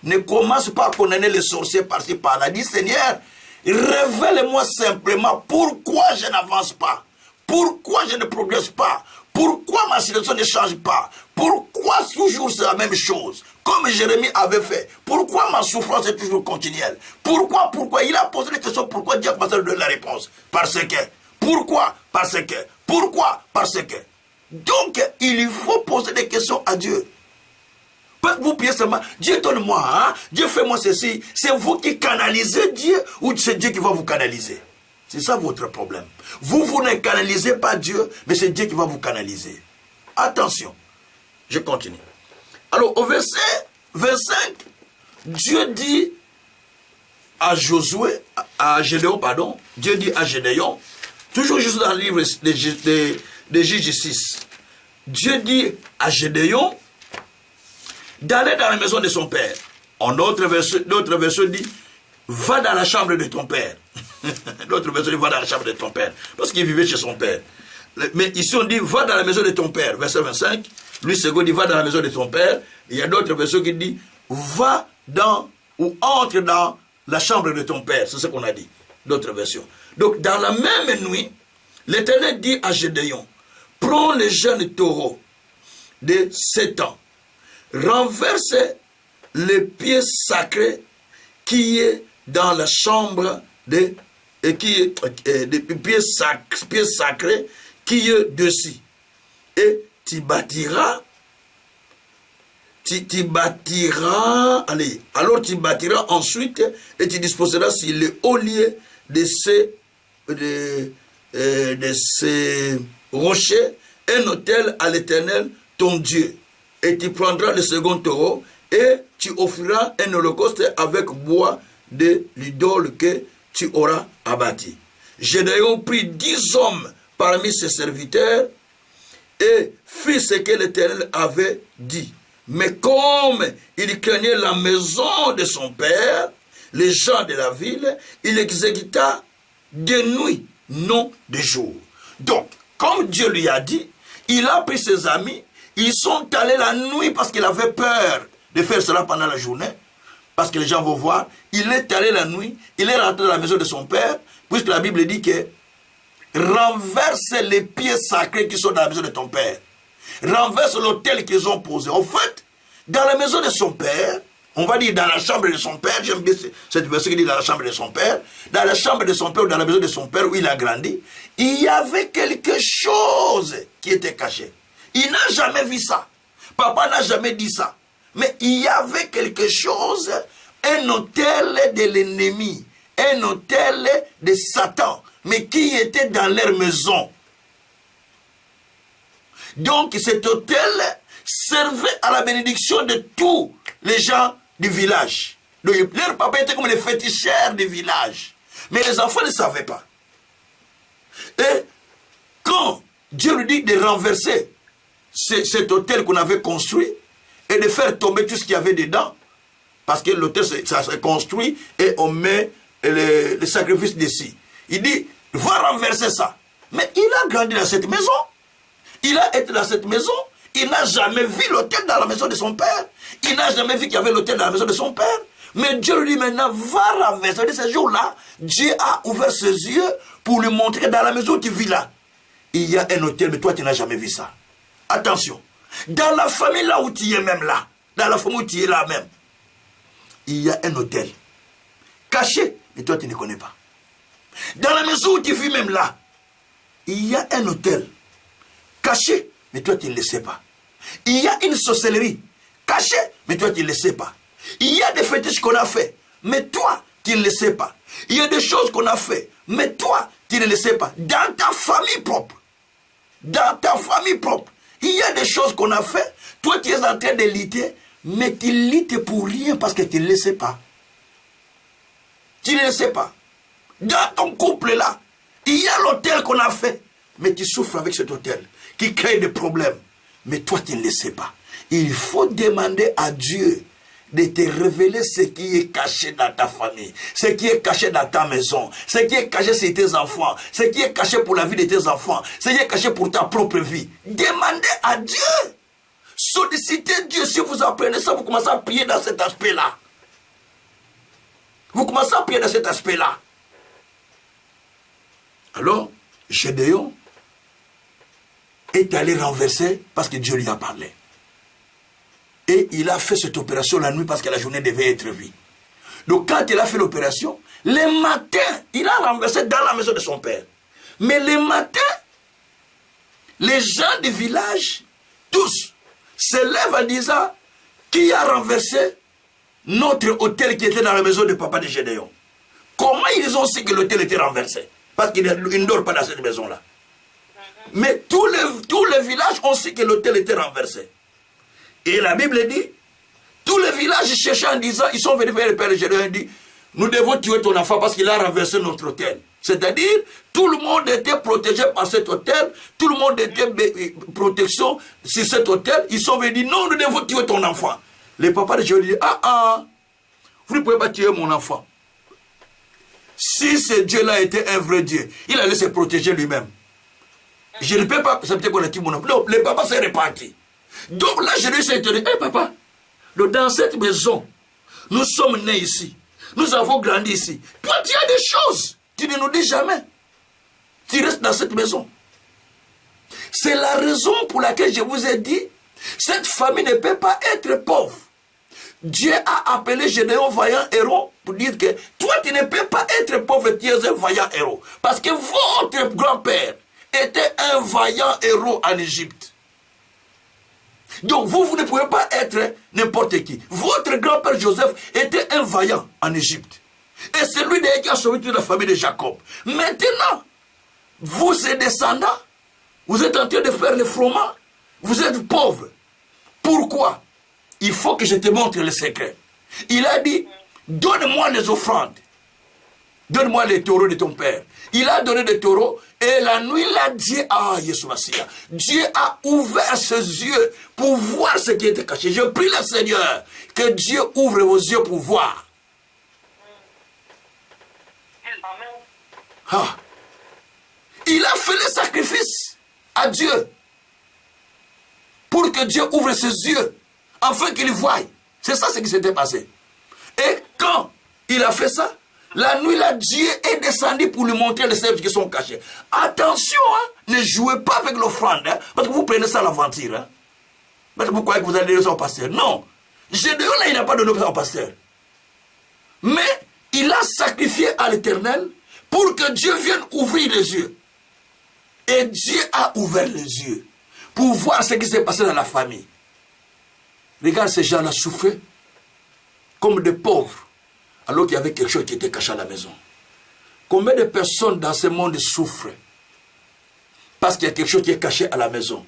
Ne commence pas à condamner les sorciers par-ci par-là. Dis, Seigneur, révèle-moi simplement pourquoi je n'avance pas. Pourquoi je ne progresse pas. Pourquoi ma situation ne change pas. Pourquoi toujours c'est la même chose. Comme Jérémie avait fait. Pourquoi ma souffrance est toujours continuelle. Pourquoi. Il a posé des questions. Pourquoi Dieu a commencé à donner la réponse. Parce que. Pourquoi? Parce que. Pourquoi? Parce que. Donc, il faut poser des questions à Dieu. Vous priez seulement, Dieu donne-moi, hein? Dieu fais-moi ceci. C'est vous qui canalisez Dieu ou c'est Dieu qui va vous canaliser? C'est ça votre problème. Vous ne canalisez pas Dieu, mais c'est Dieu qui va vous canaliser. Attention, je continue. Alors, au verset 25, Dieu dit à Gédéon, Dieu dit à Gédéon, toujours juste dans le livre de Juges 6, Dieu dit à Gédéon d'aller dans la maison de son père. En d'autres versions dit, va dans la chambre de ton père. L'autre version dit, va dans la chambre de ton père. Parce qu'il vivait chez son père. Mais ici on dit, va dans la maison de ton père. Verset 25. Lui second dit, va dans la maison de ton père. Il y a d'autres versions qui disent, va dans ou entre dans la chambre de ton père. C'est ce qu'on a dit. D'autres versions. Donc dans la même nuit, l'Éternel dit à Gédéon, prends le jeune taureau de 7 ans, renverse le pied sacré qui est dans la chambre des pieds sacrés qui est dessus. Et tu bâtiras, alors tu bâtiras ensuite et tu disposeras sur le haut lieu de ces rochers un autel à l'Éternel ton Dieu. Et tu prendras le second taureau et tu offriras un holocauste avec bois de l'idole que tu auras abattu. Gédéon prit 10 hommes parmi ses serviteurs et fit ce que l'Éternel avait dit. Mais comme il craignait la maison de son père, les gens de la ville, il exécuta de nuit, non de jour. Donc, comme Dieu lui a dit, il a pris ses amis, ils sont allés la nuit parce qu'il avait peur de faire cela pendant la journée, parce que les gens vont voir. Il est allé la nuit, il est rentré dans la maison de son père, puisque la Bible dit que renverse les pieds sacrés qui sont dans la maison de ton père. Renverse l'autel qu'ils ont posé. En fait, dans la maison de son père, on va dire dans la chambre de son père, j'aime bien cette version qui dit dans la chambre de son père, dans la chambre de son père ou dans la maison de son père où il a grandi, il y avait quelque chose qui était caché. Il n'a jamais vu ça. Papa n'a jamais dit ça. Mais il y avait quelque chose, un autel de l'ennemi, un autel de Satan, mais qui était dans leur maison. Donc cet autel servait à la bénédiction de tous les gens du village. Donc, leur papa était comme les féticheurs du village. Mais les enfants ne savaient pas. Et quand Dieu lui dit de renverser cet hôtel qu'on avait construit et de faire tomber tout ce qu'il y avait dedans, parce que l'hôtel, ça s'est construit et on met le sacrifice dessus. Il dit, va renverser ça. Mais il a grandi dans cette maison. Il a été dans cette maison. Il n'a jamais vu l'hôtel dans la maison de son père. Il n'a jamais vu qu'il y avait l'hôtel dans la maison de son père. Mais Dieu lui dit maintenant, va renverser. Ce jour-là, Dieu a ouvert ses yeux pour lui montrer dans la maison où tu vis là. Il y a un hôtel, mais toi tu n'as jamais vu ça. Attention. Dans la famille là où tu es même là, dans la famille où tu es là même, il y a un hôtel. Caché, mais toi tu ne connais pas. Dans la maison où tu vis même là, il y a un hôtel. Caché, mais toi tu ne le sais pas. Il y a une sorcellerie. Cachée, mais toi tu ne le sais pas. Il y a des fétiches qu'on a fait, mais toi tu ne le sais pas. Il y a des choses qu'on a fait, mais toi tu ne le sais pas. Dans ta famille propre. Dans ta famille propre. Il y a des choses qu'on a fait. Toi tu es en train de lutter, mais tu luttes pour rien parce que tu ne le sais pas. Tu ne le sais pas. Dans ton couple là, il y a l'hôtel qu'on a fait, mais tu souffres avec cet hôtel qui crée des problèmes. Mais toi tu ne le sais pas. Il faut demander à Dieu de te révéler ce qui est caché dans ta famille, ce qui est caché dans ta maison, ce qui est caché chez tes enfants, ce qui est caché pour la vie de tes enfants, ce qui est caché pour ta propre vie. Demandez à Dieu. Sollicitez Dieu. Si vous apprenez ça, vous commencez à prier dans cet aspect-là. Vous commencez à prier dans cet aspect-là. Alors, Gédéon est allé renverser parce que Dieu lui a parlé. Et il a fait cette opération la nuit parce que la journée devait être vue. Donc quand il a fait l'opération, le matin, il a renversé dans la maison de son père. Mais le matin, les gens du village, tous, se lèvent en disant, qui a renversé notre hôtel qui était dans la maison de papa de Gédéon? Comment ils ont su que l'hôtel était renversé? Parce qu'il ne dort pas dans cette maison-là. Mais tous les villages ont su que l'hôtel était renversé. Et la Bible dit, tous les villages cherchaient en disant, ils sont venus vers le père de Gédéon et dit, nous devons tuer ton enfant parce qu'il a renversé notre hôtel. C'est-à-dire, tout le monde était protégé par cet hôtel, tout le monde était protection sur cet hôtel. Ils sont venus, non, nous devons tuer ton enfant. Les papas de Gédéon disent, vous ne pouvez pas tuer mon enfant. Si ce Dieu-là était un vrai Dieu, il allait se protéger lui-même. Je ne peux pas accepter qu'on a tué mon enfant. Non, les papas s'est réparti. Donc là, je lui ai dit, papa, dans cette maison, nous sommes nés ici. Nous avons grandi ici. Toi, tu as des choses. Tu ne nous dis jamais. Tu restes dans cette maison. C'est la raison pour laquelle je vous ai dit, cette famille ne peut pas être pauvre. Dieu a appelé Gédéon vaillant héros pour dire que toi, tu ne peux pas être pauvre, tu es un vaillant héros. Parce que votre grand-père était un vaillant héros en Égypte. Donc vous ne pouvez pas être n'importe qui. Votre grand-père Joseph était un vaillant en Égypte. Et c'est lui d'ailleurs qui a sauvé toute la famille de Jacob. Maintenant, vous, ses descendants, vous êtes en train de faire le froment. Vous êtes pauvres. Pourquoi? Il faut que je te montre le secret. Il a dit, donne-moi les offrandes. Donne-moi les taureaux de ton père. Il a donné des taureaux et la nuit là, Dieu a ouvert ses yeux pour voir ce qui était caché. Je prie le Seigneur que Dieu ouvre vos yeux pour voir. Il a fait le sacrifice à Dieu pour que Dieu ouvre ses yeux afin qu'il voie. C'est ça ce qui s'était passé. Et quand il a fait ça, la nuit là, Dieu est descendu pour lui montrer les services qui sont cachés. Attention, ne jouez pas avec l'offrande, parce que vous prenez ça à l'aventure. Parce que vous croyez que vous allez donner ça au pasteur. Non. Gédéon là, il n'a pas donné ça au pasteur. Mais il a sacrifié à l'Éternel pour que Dieu vienne ouvrir les yeux. Et Dieu a ouvert les yeux pour voir ce qui s'est passé dans la famille. Regarde, ces gens-là souffraient comme des pauvres, alors qu'il y avait quelque chose qui était caché à la maison. Combien de personnes dans ce monde souffrent parce qu'il y a quelque chose qui est caché à la maison?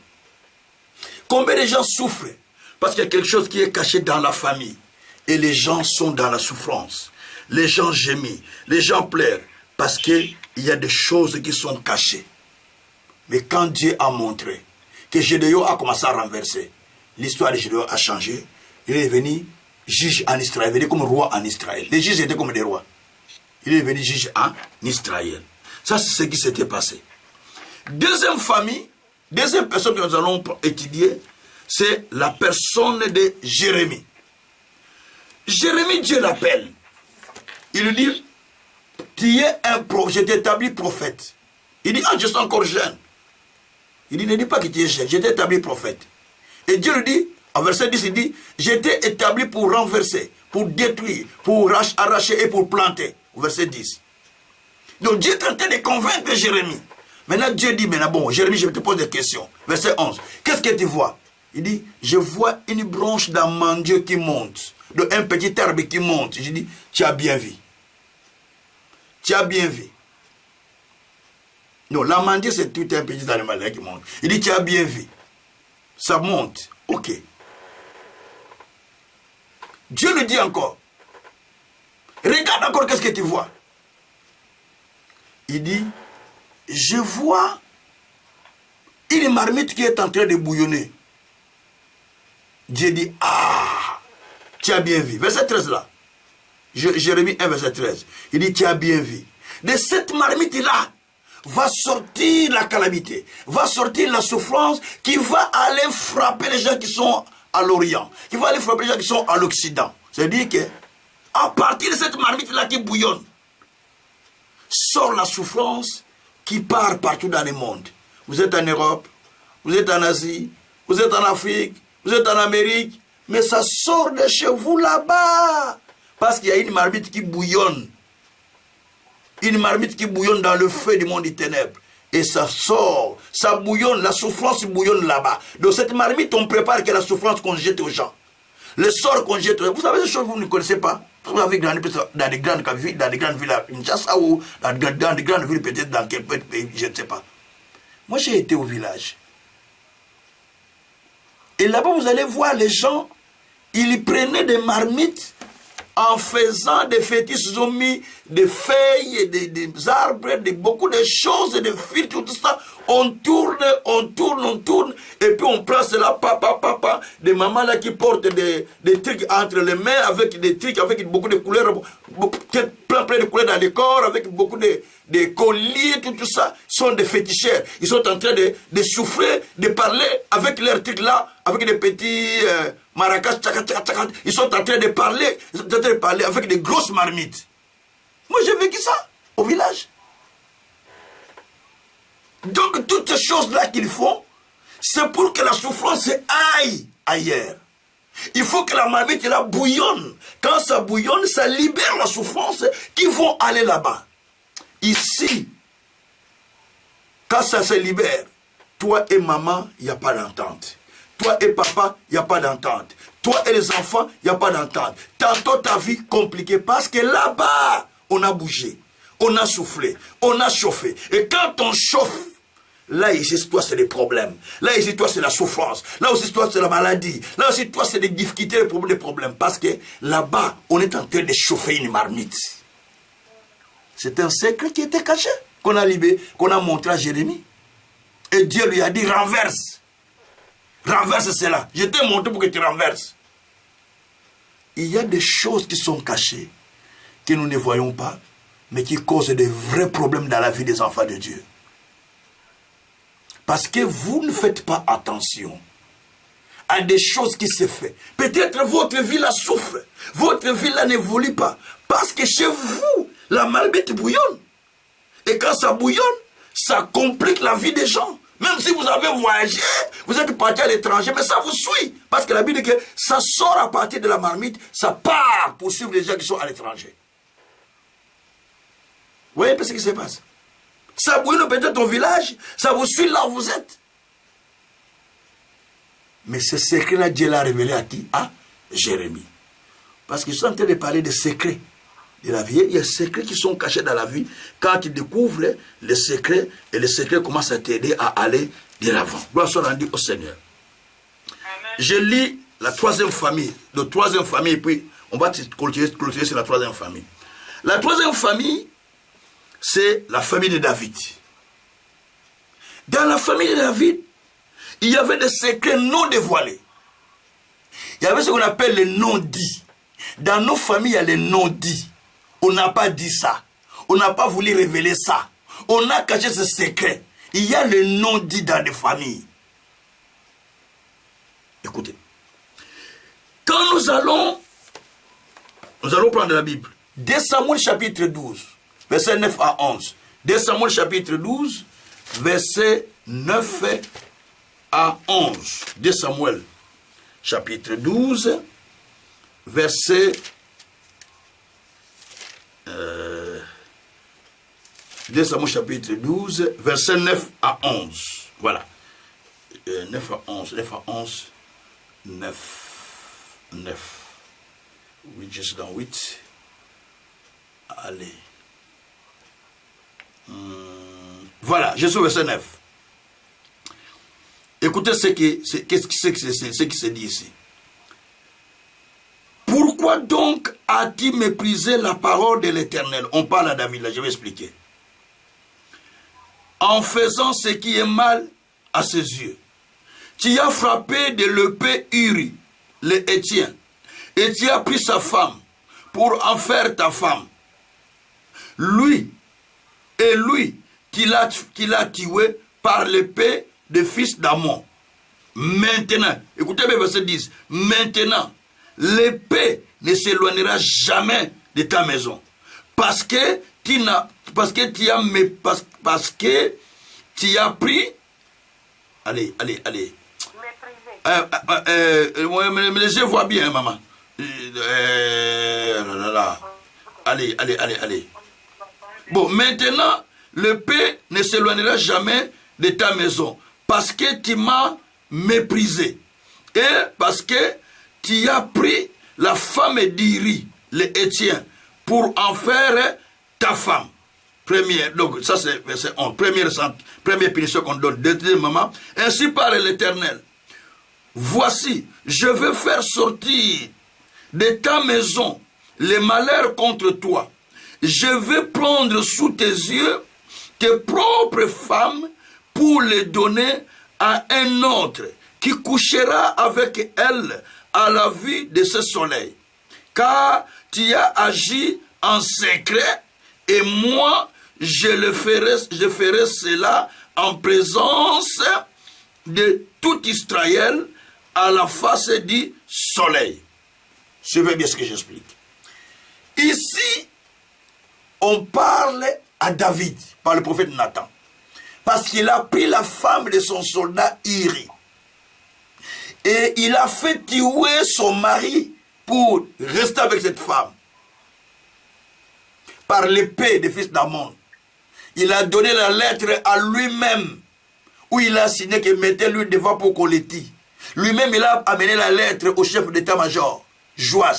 Combien de gens souffrent parce qu'il y a quelque chose qui est caché dans la famille? et les gens sont dans la souffrance. Les gens gémissent, les gens pleurent, parce qu'il y a des choses qui sont cachées. Mais quand Dieu a montré que Gédéon a commencé à renverser, l'histoire de Gédéon a changé, il est devenu juge en Israël, il est venu comme roi en Israël. Les juges étaient comme des rois. Il est devenu juge en Israël. Ça, c'est ce qui s'était passé. Deuxième famille, deuxième personne que nous allons étudier, c'est la personne de Jérémie. Jérémie, Dieu l'appelle. Il lui dit, tu es un prophète, je t'ai établi prophète. Il dit, ah, je suis encore jeune. Il dit, ne dis pas que tu es jeune, je t'ai établi prophète. Et Dieu lui dit, en verset 10, il dit, je t'ai établi pour renverser, pour détruire, pour arracher et pour planter. Verset 10. Donc Dieu est en train de convaincre Jérémie. Maintenant Dieu dit, maintenant bon, Jérémie, je te pose des questions. Verset 11. Qu'est-ce que tu vois? Il dit, je vois une branche d'amandier qui monte. Un petit arbre qui monte. Je dis, tu as bien vu. Tu as bien vu. Non, l'amandier, c'est tout un petit animal qui monte. Il dit, tu as bien vu. Ça monte. Ok. Dieu lui dit encore, regarde encore qu'est-ce que tu vois. Il dit, je vois une marmite qui est en train de bouillonner. Dieu dit, ah, tu as bien vu. Verset 13 là. Jérémie 1, verset 13. Il dit, tu as bien vu. De cette marmite-là va sortir la calamité, va sortir la souffrance qui va aller frapper les gens qui sont à l'Orient, qui va aller frapper les gens qui sont à l'Occident. C'est-à-dire que, à partir de cette marmite-là qui bouillonne, sort la souffrance qui part partout dans le monde. Vous êtes en Europe, vous êtes en Asie, vous êtes en Afrique, vous êtes en Amérique, mais ça sort de chez vous là-bas. Parce qu'il y a une marmite qui bouillonne. Une marmite qui bouillonne dans le feu du monde des ténèbres. Et ça sort, ça bouillonne, la souffrance bouillonne là-bas. Donc cette marmite, on prépare que la souffrance qu'on jette aux gens. Le sort qu'on jette aux gens. Vous savez des choses que vous ne connaissez pas. Vous avez grandi dans des grandes villes, à Kinshasa ou dans des grandes villes, peut-être dans quel pays, je ne sais pas. Moi, j'ai été au village. Et là-bas, vous allez voir les gens, ils prenaient des marmites en faisant des fétiches. Ils ont mis des feuilles, des arbres, beaucoup de choses, des fils, tout ça. On tourne, et puis on prend cela, papa, des mamans là qui portent des trucs entre les mains, avec des trucs, avec beaucoup de couleurs, plein de couleurs dans le corps, avec beaucoup de colliers, tout ça, sont des féticheurs. Ils sont en train de souffler, de parler avec leurs trucs là, avec des petits maracas, ils sont en train de parler, avec des grosses marmites. Moi j'ai vécu ça au village. Donc toutes ces choses-là qu'ils font, c'est pour que la souffrance aille ailleurs. Il faut que la marmite là bouillonne. Quand ça bouillonne, ça libère la souffrance qui vont aller là-bas. Ici, quand ça se libère, toi et maman, il n'y a pas d'entente. Toi et papa, il n'y a pas d'entente. Toi et les enfants, il n'y a pas d'entente. Tantôt ta vie compliquée parce que là-bas, on a bougé, on a soufflé, on a chauffé. Et quand on chauffe, là ici, toi, c'est des problèmes. Là ici, toi, c'est la souffrance. Là aussi, toi, c'est la maladie. Là aussi, toi, c'est des difficultés, des problèmes. Parce que là-bas, on est en train de chauffer une marmite. C'est un secret qui était caché, qu'on a libéré, qu'on a montré à Jérémie. Et Dieu lui a dit, renverse. Renverse cela. Je t'ai montré pour que tu renverses. Il y a des choses qui sont cachées, que nous ne voyons pas, mais qui causent de vrais problèmes dans la vie des enfants de Dieu. Parce que vous ne faites pas attention à des choses qui se font. Peut-être votre vie la souffre. Votre vie là n'évolue pas. Parce que chez vous, la marmite bouillonne. Et quand ça bouillonne, ça complique la vie des gens. Même si vous avez voyagé, vous êtes parti à l'étranger, mais ça vous suit. Parce que la Bible dit que ça sort à partir de la marmite, ça part pour suivre les gens qui sont à l'étranger. Vous voyez un peu ce qui se passe? Ça bouillonne peut-être au village, ça vous suit là où vous êtes. Mais ce secret-là, Dieu l'a révélé à qui? À Jérémie. Parce qu'ils sont en train de parler des secrets de la vie. Il y a des secrets qui sont cachés dans la vie. Quand tu découvres les secrets, et les secrets commencent à t'aider à aller de l'avant. Gloire soit rendue au Seigneur. Amen. Je lis la troisième famille, et puis On va clôturer sur la troisième famille. La troisième famille, c'est la famille de David. Dans la famille de David, il y avait des secrets non dévoilés. Il y avait ce qu'on appelle les non-dits. Dans nos familles, il y a les non-dits. On n'a pas dit ça. On n'a pas voulu révéler ça. On a caché ce secret. Il y a les non-dits dans les familles. Écoutez. Quand nous allons prendre la Bible. 2 Samuel chapitre 12, verset 9 à 11. 2 Samuel chapitre 12, verset 9 à 11. 2 Samuel chapitre 12, verset 2 Samuel chapitre 12, verset 9 à 11. Voilà. 9 à 11, 9 à 11, 9. Oui, juste dans 8. Allez. Voilà, je suis au verset 9. Écoutez ce qui se dit ici. Pourquoi donc as-tu méprisé la parole de l'Éternel? On parle à David, là, je vais expliquer. En faisant ce qui est mal à ses yeux. Tu as frappé de l'épée Uri, le Héthien, et tu as pris sa femme pour en faire ta femme. Lui qui l'a tué par l'épée des fils d'Amon. Maintenant, écoutez le verset 10. Maintenant, l'épée ne s'éloignera jamais de ta maison. Parce que tu as pris. Allez. Mais je vois bien, maman. Allez. Bon, maintenant, l'épée ne s'éloignera jamais de ta maison. Parce que tu m'as méprisé. Et parce que tu as pris la femme d'Iri, le Héthien, pour en faire ta femme. Première, donc ça c'est verset 11. Première punition qu'on donne. Deuxièmement, ainsi parle l'Éternel. Voici, je vais faire sortir de ta maison les malheurs contre toi. Je vais prendre sous tes yeux tes propres femmes pour les donner à un autre qui couchera avec elles à la vue de ce soleil. Car tu as agi en secret et moi je ferai cela en présence de tout Israël à la face du soleil. Suivez bien ce que j'explique. Ici, on parle à David par le prophète Nathan. Parce qu'il a pris la femme de son soldat Iri. Et il a fait tuer son mari pour rester avec cette femme. Par l'épée des fils d'Amon. Il a donné la lettre à lui-même. Où il a signé que mettez-lui devant pour qu'on le tue. Lui-même, il a amené la lettre au chef d'état-major, Joab.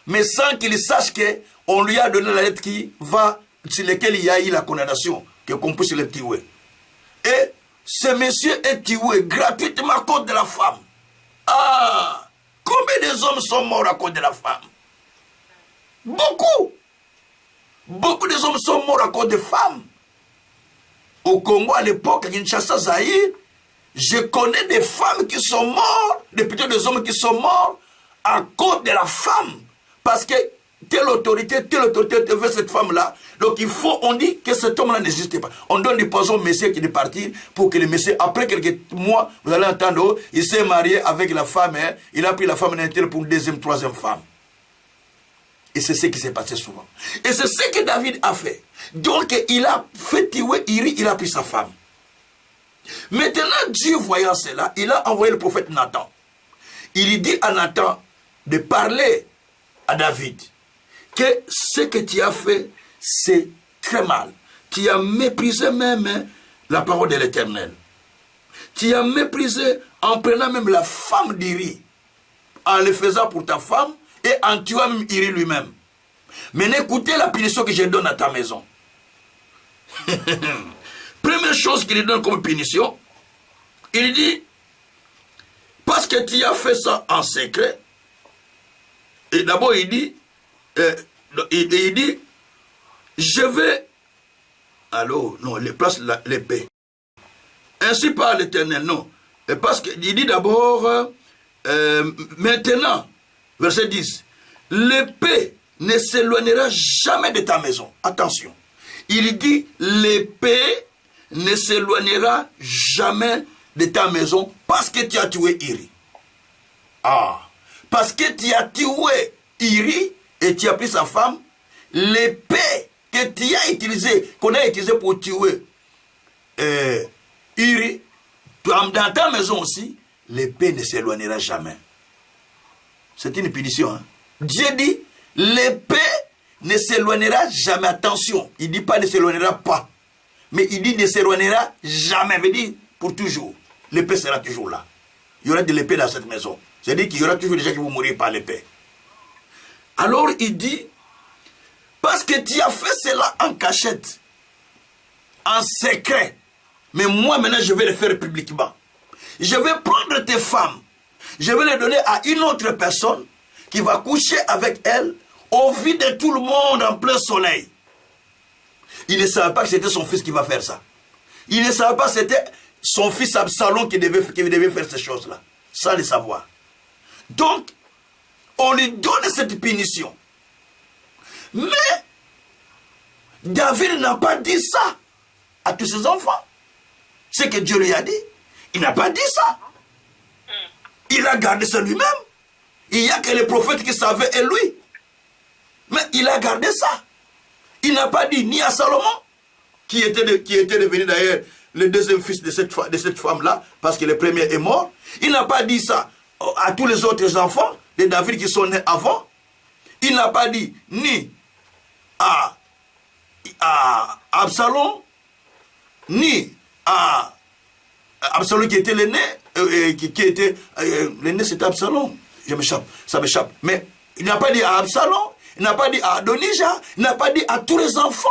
Mais sans qu'il sache qu'on lui a donné la lettre sur laquelle il y a eu la condamnation, qu'on puisse le tuer. Et ce monsieur est tué gratuitement à cause de la femme. Ah! Combien des hommes sont morts à cause de la femme? Beaucoup! Beaucoup des hommes sont morts à cause des femmes. Au Congo, à l'époque, à Kinshasa, Zaïre, je connais des femmes qui sont mortes, plutôt des hommes qui sont morts à cause de la femme. Parce que telle autorité veut cette femme-là. Donc on dit que cet homme-là n'existe pas. On donne du poison au monsieur qui est parti pour que le monsieur, après quelques mois, vous allez entendre, il s'est marié avec la femme, il a pris la femme d'un tel pour une deuxième, troisième femme. Et c'est ce qui s'est passé souvent. Et c'est ce que David a fait. Donc il a fait tuer Iri, il a pris sa femme. Maintenant, Dieu voyant cela, il a envoyé le prophète Nathan. Il dit à Nathan de parler à David que ce que tu as fait, c'est très mal. Tu as méprisé même la parole de l'Éternel. Tu as méprisé en prenant même la femme d'Iri, en le faisant pour ta femme et en tuant même Iri lui-même. Mais écoutez la punition que je donne à ta maison. Première chose qu'il donne comme punition, il dit, parce que tu as fait ça en secret, Et d'abord, il dit, je vais, alors, non, il place l'épée. Ainsi par l'Éternel, non. Parce qu'il dit d'abord, maintenant, verset 10, l'épée ne s'éloignera jamais de ta maison. Attention. Il dit, l'épée ne s'éloignera jamais de ta maison parce que tu as tué Iri. Ah, parce que tu as tué Iri et tu as pris sa femme, l'épée que tu as utilisée, qu'on a utilisée pour tuer Iri, dans ta maison aussi, l'épée ne s'éloignera jamais. C'est une punition. Hein? Dieu dit, l'épée ne s'éloignera jamais. Attention, il ne dit pas ne s'éloignera pas. Mais il dit ne s'éloignera jamais. Il veut dire pour toujours. L'épée sera toujours là. Il y aura de l'épée dans cette maison. C'est-à-dire qu'il y aura toujours des gens qui vont mourir par l'épée. Alors il dit, parce que tu as fait cela en cachette, en secret, mais moi maintenant je vais le faire publiquement. Je vais prendre tes femmes, je vais les donner à une autre personne qui va coucher avec elle au vu de tout le monde en plein soleil. Il ne savait pas que c'était son fils qui va faire ça. Il ne savait pas que c'était son fils Absalom qui devait faire ces choses-là, sans le savoir. Donc, on lui donne cette punition. Mais, David n'a pas dit ça à tous ses enfants. Ce que Dieu lui a dit, il n'a pas dit ça. Il a gardé ça lui-même. Il n'y a que les prophètes qui savaient et lui. Mais il a gardé ça. Il n'a pas dit ni à Salomon, qui était devenu d'ailleurs le deuxième fils de cette femme-là, parce que le premier est mort. Il n'a pas dit ça à tous les autres enfants de David qui sont nés avant. Il n'a pas dit ni à Absalom, ni à Absalom qui était l'aîné, l'aîné c'était Absalom. Ça m'échappe. Mais il n'a pas dit à Absalom, il n'a pas dit à Adonijah, il n'a pas dit à tous les enfants.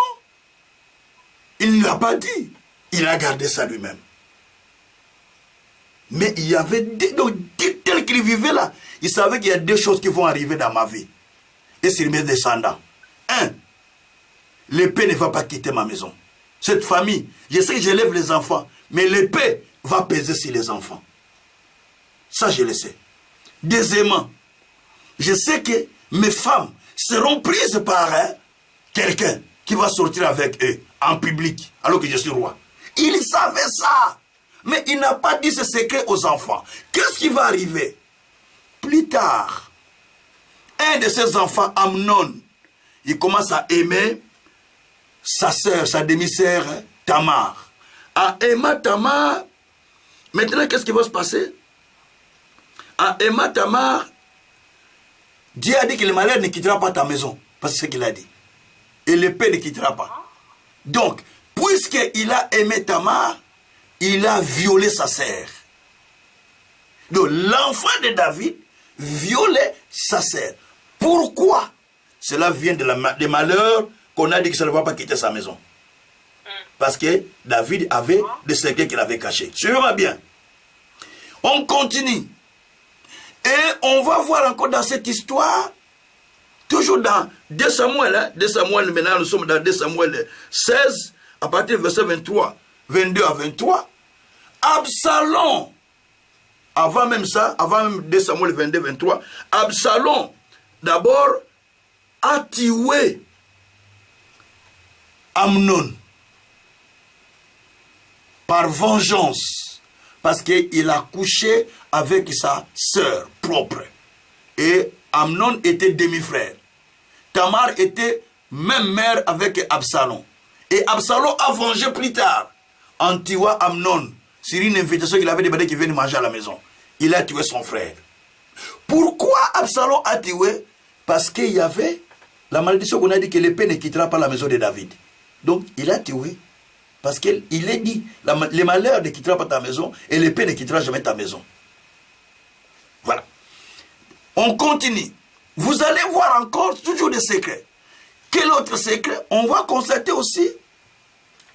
Il ne l'a pas dit. Il a gardé ça lui-même. Mais il y avait tel qu'il vivait là, il savait qu'il y a deux choses qui vont arriver dans ma vie. Et sur mes descendants. Un, l'épée ne va pas quitter ma maison. Cette famille, je sais que j'élève les enfants, mais l'épée va peser sur les enfants. Ça, je le sais. Deuxièmement, je sais que mes femmes seront prises par quelqu'un qui va sortir avec eux en public, alors que je suis roi. Il savait ça, mais il n'a pas dit ce secret aux enfants. Qu'est-ce qui va arriver? Plus tard, un de ses enfants, Amnon, il commence à aimer sa sœur, sa demi-sœur, Tamar. À aimer Tamar, maintenant qu'est-ce qui va se passer? À aimer Tamar, Dieu a dit que le malheur ne quittera pas ta maison. Parce que c'est ce qu'il a dit. Et l'épée ne quittera pas. Donc, puisqu'il a aimé Tamar, il a violé sa sœur. Donc, l'enfant de David violait sa sœur. Pourquoi? Cela vient des malheurs qu'on a dit que ça ne va pas quitter sa maison. Parce que David avait des secrets qu'il avait cachés. Suivez-moi bien. On continue. Et on va voir encore dans cette histoire, toujours dans 2 Samuel, 2 Samuel, maintenant nous sommes dans 2 Samuel 16, à partir du verset 22 à 23, Absalom, avant même ça, avant même 2 Samuel 22, 23, Absalom, d'abord, a tué Amnon par vengeance, parce qu'il a couché avec sa sœur propre. Et Amnon était demi-frère. Tamar était même mère avec Absalom. Et Absalom a vengé plus tard en tuant Amnon sur une invitation qu'il avait demandé qu'il vienne manger à la maison. Il a tué son frère. Pourquoi Absalom a tué? Parce qu'il y avait la malédiction qu'on a dit que l'épée ne quittera pas la maison de David. Donc il a tué. Parce qu'il est dit, les malheurs ne quitteront pas ta maison et l'épée ne quittera jamais ta maison. Voilà. On continue. Vous allez voir encore toujours des secrets. Quel autre secret? On va constater aussi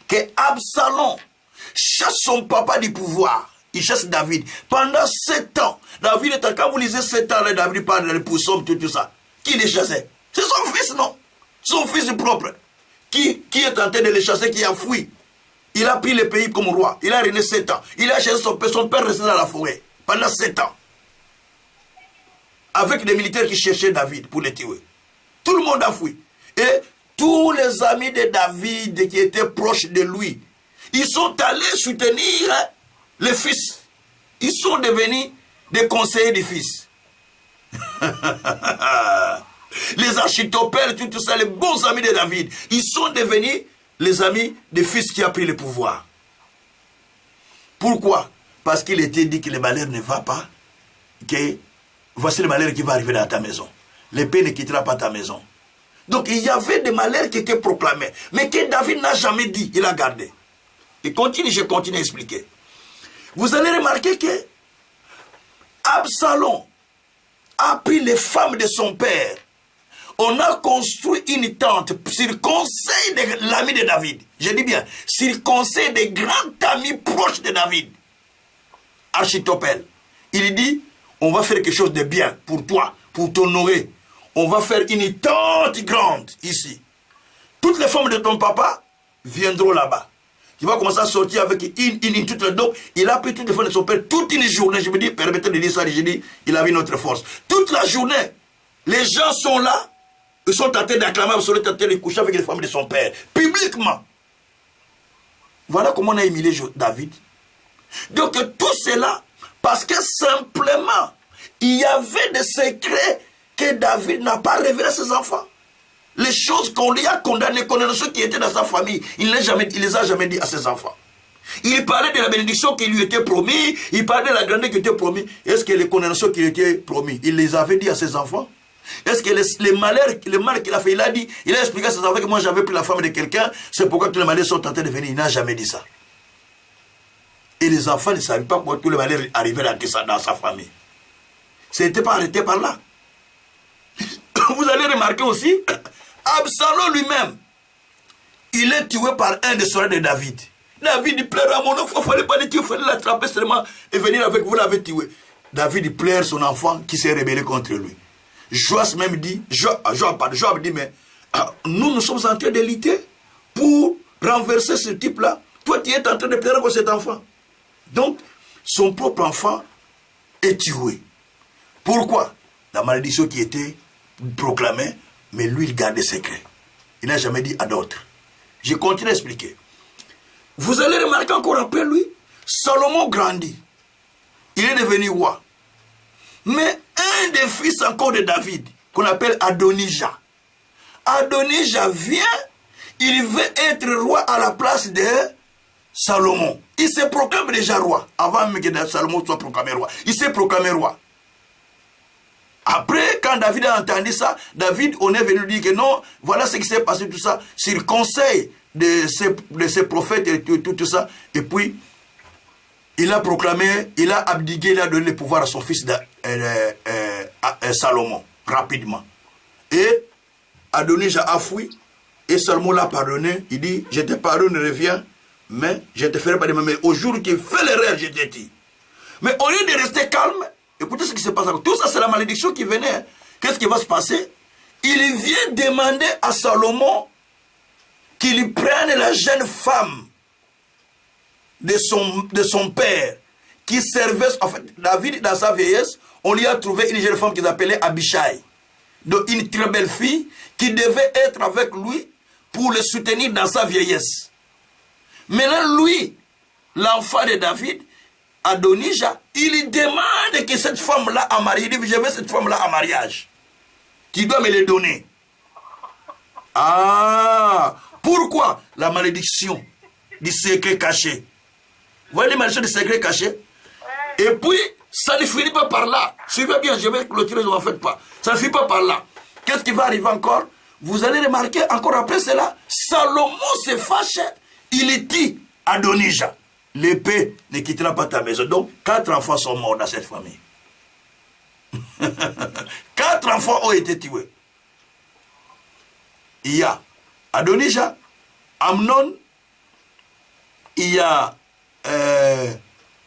que Absalom chasse son papa du pouvoir. Il chasse David. Pendant 7 ans. David est quand vous lisez 7 ans, là, David parle de l'épousson, tout ça. qui les chassait? C'est son fils, non? Son fils propre. Qui est tenté de les chasser, qui a fui. Il a pris le pays comme roi. Il a régné 7 ans. Il a chassé son père resté dans la forêt pendant 7 ans. Avec des militaires qui cherchaient David pour le tuer. Tout le monde a fui. Et tous les amis de David qui étaient proches de lui, ils sont allés soutenir le fils. Ils sont devenus des conseillers du fils. Les Achitophel, tout ça, les bons amis de David, ils sont devenus les amis du fils qui a pris le pouvoir. Pourquoi? Parce qu'il était dit que le malheur ne va pas, que voici le malheur qui va arriver dans ta maison. L'épée ne quittera pas ta maison. Donc il y avait des malheurs qui étaient proclamés, mais que David n'a jamais dit, il a gardé. Et je continue à expliquer. Vous allez remarquer que Absalom a pris les femmes de son père. On a construit une tente sur conseil de l'ami de David. Je dis bien, sur conseil des grands amis proches de David. Achitophel. Il dit, on va faire quelque chose de bien pour toi, pour t'honorer. On va faire une tente grande ici. Toutes les femmes de ton papa viendront là-bas. Il va commencer à sortir avec une toute la donc il a pris toutes les femmes de son père toute une journée. Je me dis, permettez de dire ça, je dis, il avait une autre force. Toute la journée, les gens sont là, ils sont tentés d'acclamer, ils sont tentés de coucher avec les femmes de son père, publiquement. Voilà comment on a humilié David. Donc tout cela, parce que simplement, il y avait des secrets que David n'a pas révélés à ses enfants. Les choses qu'on lui a condamnées, ceux qui étaient dans sa famille, il ne les a jamais dit à ses enfants. Il parlait de la bénédiction qui lui était promise, il parlait de la grandeur qui était promise. Est-ce que les condamnations qui lui étaient promises, il les avait dit à ses enfants? Est-ce que les malheurs, le mal qu'il a fait, il a expliqué à ses enfants que moi j'avais pris la femme de quelqu'un, c'est pourquoi tous les malheurs sont tentés de venir. Il n'a jamais dit ça. Et les enfants ne savaient pas pourquoi tous les malheurs arrivaient dans sa famille. Ce n'était pas arrêté par là. Vous allez remarquer aussi, Absalom lui-même, il est tué par un des soldats de David. David pleure à mon enfant, il ne fallait pas le tuer, il fallait l'attraper seulement et venir avec vous, l'avez tué. David pleure son enfant qui s'est rébellé contre lui. Joas même dit, Joab dit, mais nous sommes en train de lutter pour renverser ce type-là. Toi, tu es en train de pleurer pour cet enfant. Donc, son propre enfant est tué. Pourquoi? La malédiction qui était proclamée, mais lui, il gardait secret. Il n'a jamais dit à d'autres. Je continue à expliquer. Vous allez remarquer encore après lui, Salomon grandit. Il est devenu roi. Mais un des fils encore de David, qu'on appelle Adonijah. Adonijah vient, il veut être roi à la place de Salomon. Il se proclame déjà roi, avant même que Salomon soit proclamé roi. Il s'est proclamé roi. Après, quand David a entendu ça, David, on est venu dire que non, voilà ce qui s'est passé, tout ça, sur le conseil de ces prophètes et tout ça. Et puis, il a proclamé, il a abdiqué, il a donné le pouvoir à son fils Salomon, rapidement. Et Adonijah a fui, et Salomon l'a pardonné. Il dit, je te pardonne, reviens, mais je te ferai pas de même. Mais au jour où tu fais l'erreur, je te dis. Mais au lieu de rester calme, écoutez ce qui se passe. Tout ça, c'est la malédiction qui venait. Qu'est-ce qui va se passer? Il vient demander à Salomon qu'il prenne la jeune femme de son père qui servait. En fait, David, dans sa vieillesse, on lui a trouvé une jeune femme qui s'appelait Abishai. Donc, une très belle fille qui devait être avec lui pour le soutenir dans sa vieillesse. Maintenant, lui, l'enfant de David, Adonijah, il demande que cette femme-là en mariage. Il dit, je veux cette femme-là en mariage. Tu dois me le donner. Ah, pourquoi? La malédiction du secret caché. Vous voyez les malédictions du secret caché? Et puis, ça ne finit pas par là. Suivez bien, je vais clôturer, ne m'en faites pas. Ça ne finit pas par là. Qu'est-ce qui va arriver encore? Vous allez remarquer, encore après cela, Salomon se fâche. Il dit à Adonijah, l'épée ne quittera pas ta maison. Donc, 4 enfants sont morts dans cette famille. 4 enfants ont été tués. Il y a Adonijah, Amnon, il y a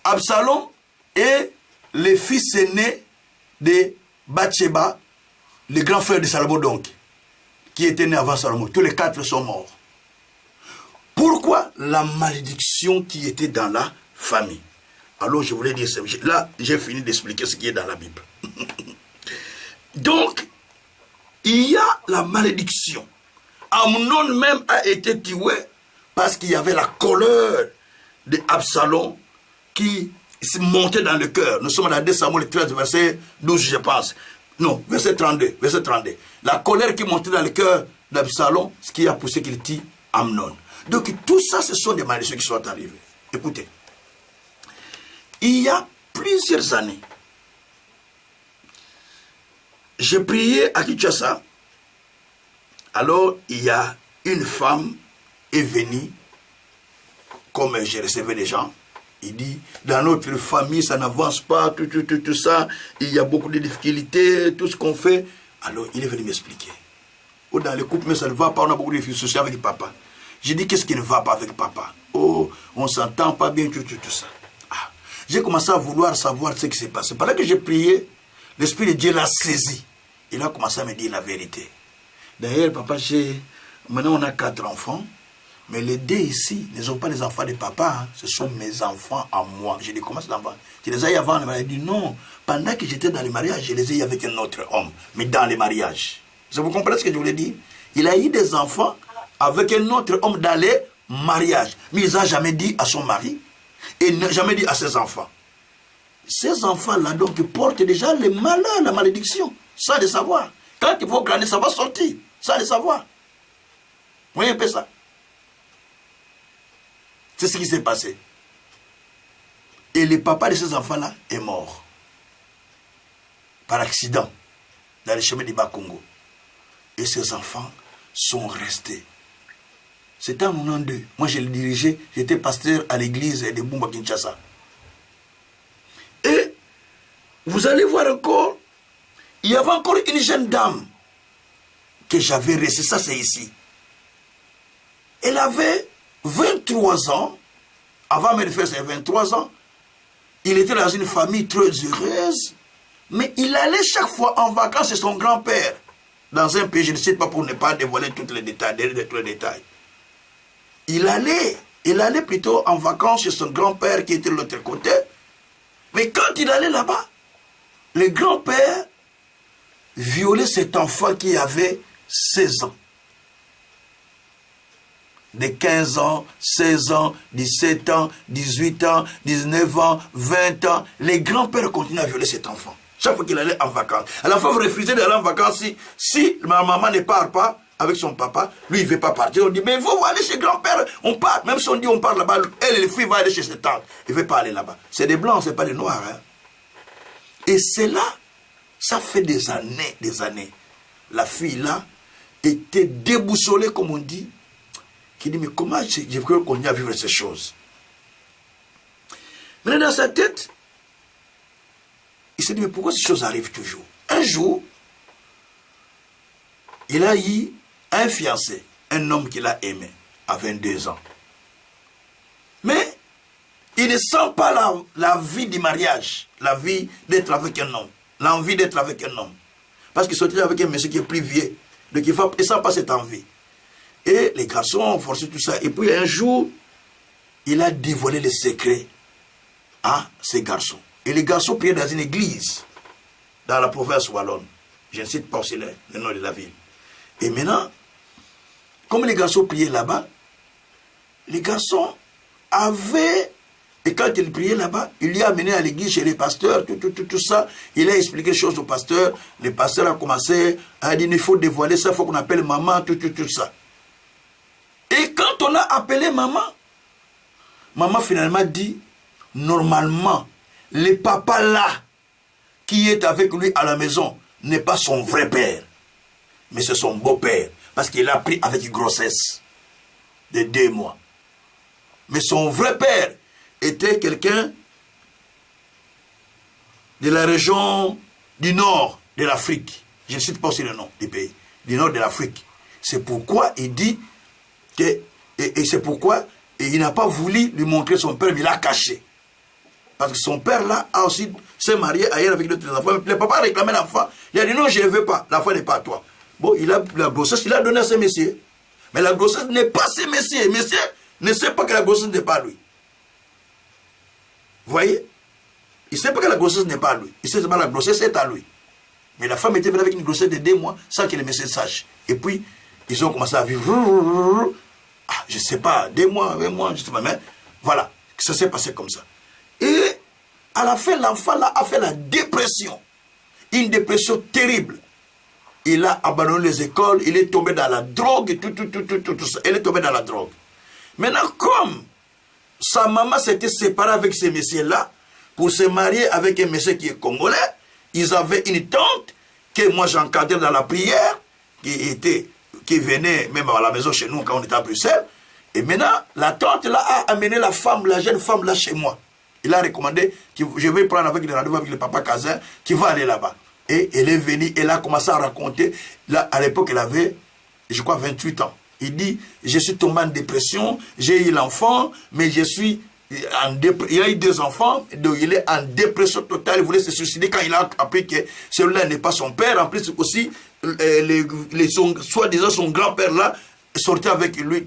Absalom et les fils aînés de Bathsheba, les grands frères de Salomon donc, qui étaient nés avant Salomon, tous les 4 sont morts. Pourquoi? La malédiction qui était dans la famille. Alors je voulais dire, là j'ai fini d'expliquer ce qui est dans la Bible. Donc, il y a la malédiction. Amnon même a été tué parce qu'il y avait la colère d'Absalom qui montait dans le cœur. Nous sommes dans 2 Samuel 13, verset 12, je pense. Non, verset 32. La colère qui montait dans le cœur d'Absalom, ce qui a poussé qu'il tue Amnon. Donc tout ça, ce sont des malédictions qui sont arrivées. Écoutez, il y a plusieurs années, j'ai prié à Kinshasa. Alors, il y a une femme est venue, comme j'ai recevé des gens, il dit, dans notre famille, ça n'avance pas, tout ça, il y a beaucoup de difficultés, tout ce qu'on fait. Alors, il est venu m'expliquer. Oh, dans le couple, mais ça ne va pas, on a beaucoup de difficultés avec papa. J'ai dit, qu'est-ce qui ne va pas avec papa? Oh, on ne s'entend pas bien, tout ça. Ah. J'ai commencé à vouloir savoir ce qui s'est passé. Pendant que j'ai prié, l'Esprit de Dieu l'a saisi. Il a commencé à me dire la vérité. D'ailleurs, papa, maintenant on a 4 enfants, mais les 2 ici ne sont pas les enfants de papa, hein. Ce sont mes enfants à moi. J'ai dit, comment c'est l'enfant? Tu les as eu avant? Il a dit, non, pendant que j'étais dans le mariage, je les ai eu avec un autre homme, mais dans le mariage. Vous comprenez ce que je voulais dire? Il a eu des enfants avec un autre homme dans le mariage, mais il n'a jamais dit à son mari et n'a jamais dit à ses enfants. Ces enfants-là, donc, portent déjà le malheur, la malédiction, sans le savoir. Quand il faut grandir, ça va sortir, sans le savoir. Vous voyez un peu ça? C'est ce qui s'est passé. Et le papa de ces enfants-là est mort. Par accident, dans le chemin du Bas-Congo. Et ces enfants sont restés. C'était en 92. Moi, je le dirigeais, j'étais pasteur à l'église de Bumba Kinshasa. Et vous allez voir encore, il y avait encore une jeune dame que j'avais reçue, ça c'est ici. Elle avait 23 ans, avant de faire ses 23 ans, il était dans une famille très heureuse, mais il allait chaque fois en vacances chez son grand-père, dans un pays, je ne sais pas pour ne pas dévoiler tous les détails, Il allait plutôt en vacances chez son grand-père qui était de l'autre côté, mais quand il allait là-bas, le grand-père violait cet enfant qui avait 16 ans. De 15 ans, 16 ans, 17 ans, 18 ans, 19 ans, 20 ans, les grands-pères continuaient à violer cet enfant. Chaque fois qu'il allait en vacances. À la fin, vous refusez d'aller en vacances si ma maman ne part pas avec son papa, lui il ne veut pas partir. On dit, mais vous allez chez grand-père, on part. Même si on dit on part là-bas, elle, les filles, vont aller chez ses tantes. Il ne veut pas aller là-bas. C'est des blancs, ce n'est pas des noirs. Hein. Et c'est là, ça fait des années. La fille là était déboussolée, comme on dit, qui dit, mais comment je veux qu'on y a vivre ces choses? Maintenant, dans sa tête, il s'est dit, mais pourquoi ces choses arrivent toujours? Un jour, il a eu un fiancé, un homme qu'il a aimé, à 22 ans. Mais il ne sent pas la vie du mariage, la vie d'être avec un homme, l'envie d'être avec un homme. Parce qu'il sortait avec un monsieur qui est plus vieux, donc il ne sent pas cette envie. Et les garçons ont forcé tout ça. Et puis un jour, il a dévoilé les secrets à ces garçons. Et les garçons priaient dans une église, dans la province wallonne. Je ne cite pas aussi le nom de la ville. Et maintenant, comme les garçons priaient là-bas, les garçons avaient, et quand ils priaient là-bas, il les a amenés à l'église chez les pasteurs, tout ça. Il a expliqué les choses au pasteur. Le pasteur a commencé à dire, il faut dévoiler ça, il faut qu'on appelle maman, tout ça. Et quand on a appelé maman, maman finalement dit, normalement, le papa là, qui est avec lui à la maison, n'est pas son vrai père, mais c'est son beau-père, parce qu'il a pris avec une grossesse de 2 mois. Mais son vrai père était quelqu'un de la région du nord de l'Afrique. Je ne cite pas aussi le nom du pays, du nord de l'Afrique. C'est pourquoi il dit que, et c'est pourquoi il n'a pas voulu lui montrer son père, mais il l'a caché. Parce que son père là a aussi s'est marié ailleurs avec d'autres enfants. Le papa a réclamé l'enfant. Il a dit non, je ne veux pas. L'enfant n'est pas à toi. Bon, il a la grossesse, il a donné à ces messieurs. Mais la grossesse n'est pas ces messieurs. Messieurs ne sait pas que la grossesse n'est pas à lui. Vous voyez? Il ne sait pas que la grossesse n'est pas à lui. Il sait que la grossesse est à lui. Mais la femme était venue avec une grossesse de 2 mois sans que les messieurs sachent. Et puis, ils ont commencé à vivre. Ah, je ne sais pas, 2 mois, 20 mois, je ne sais pas. Mais voilà, ça s'est passé comme ça. Et à la fin, l'enfant là a fait la dépression. Une dépression terrible. Il a abandonné les écoles, il est tombé dans la drogue, tout ça. Il est tombé dans la drogue. Maintenant, comme sa maman s'était séparée avec ces messieurs-là, pour se marier avec un monsieur qui est congolais, ils avaient une tante que moi j'encadrais dans la prière, qui venait même à la maison chez nous quand on était à Bruxelles. Et maintenant, la tante là a amené la femme, la jeune femme là chez moi. Il a recommandé que je vais prendre avec des rendez-vous avec le papa Kazin qui va aller là-bas. Et elle est venue, elle a commencé à raconter. Là, à l'époque, elle avait, je crois, 28 ans. Il dit, je suis tombé en dépression, j'ai eu l'enfant, mais je suis en dépression. Il a eu 2 enfants, donc il est en dépression totale. Il voulait se suicider quand il a appris que celui-là n'est pas son père. En plus, aussi, soi-disant son grand-père là, sortait avec lui,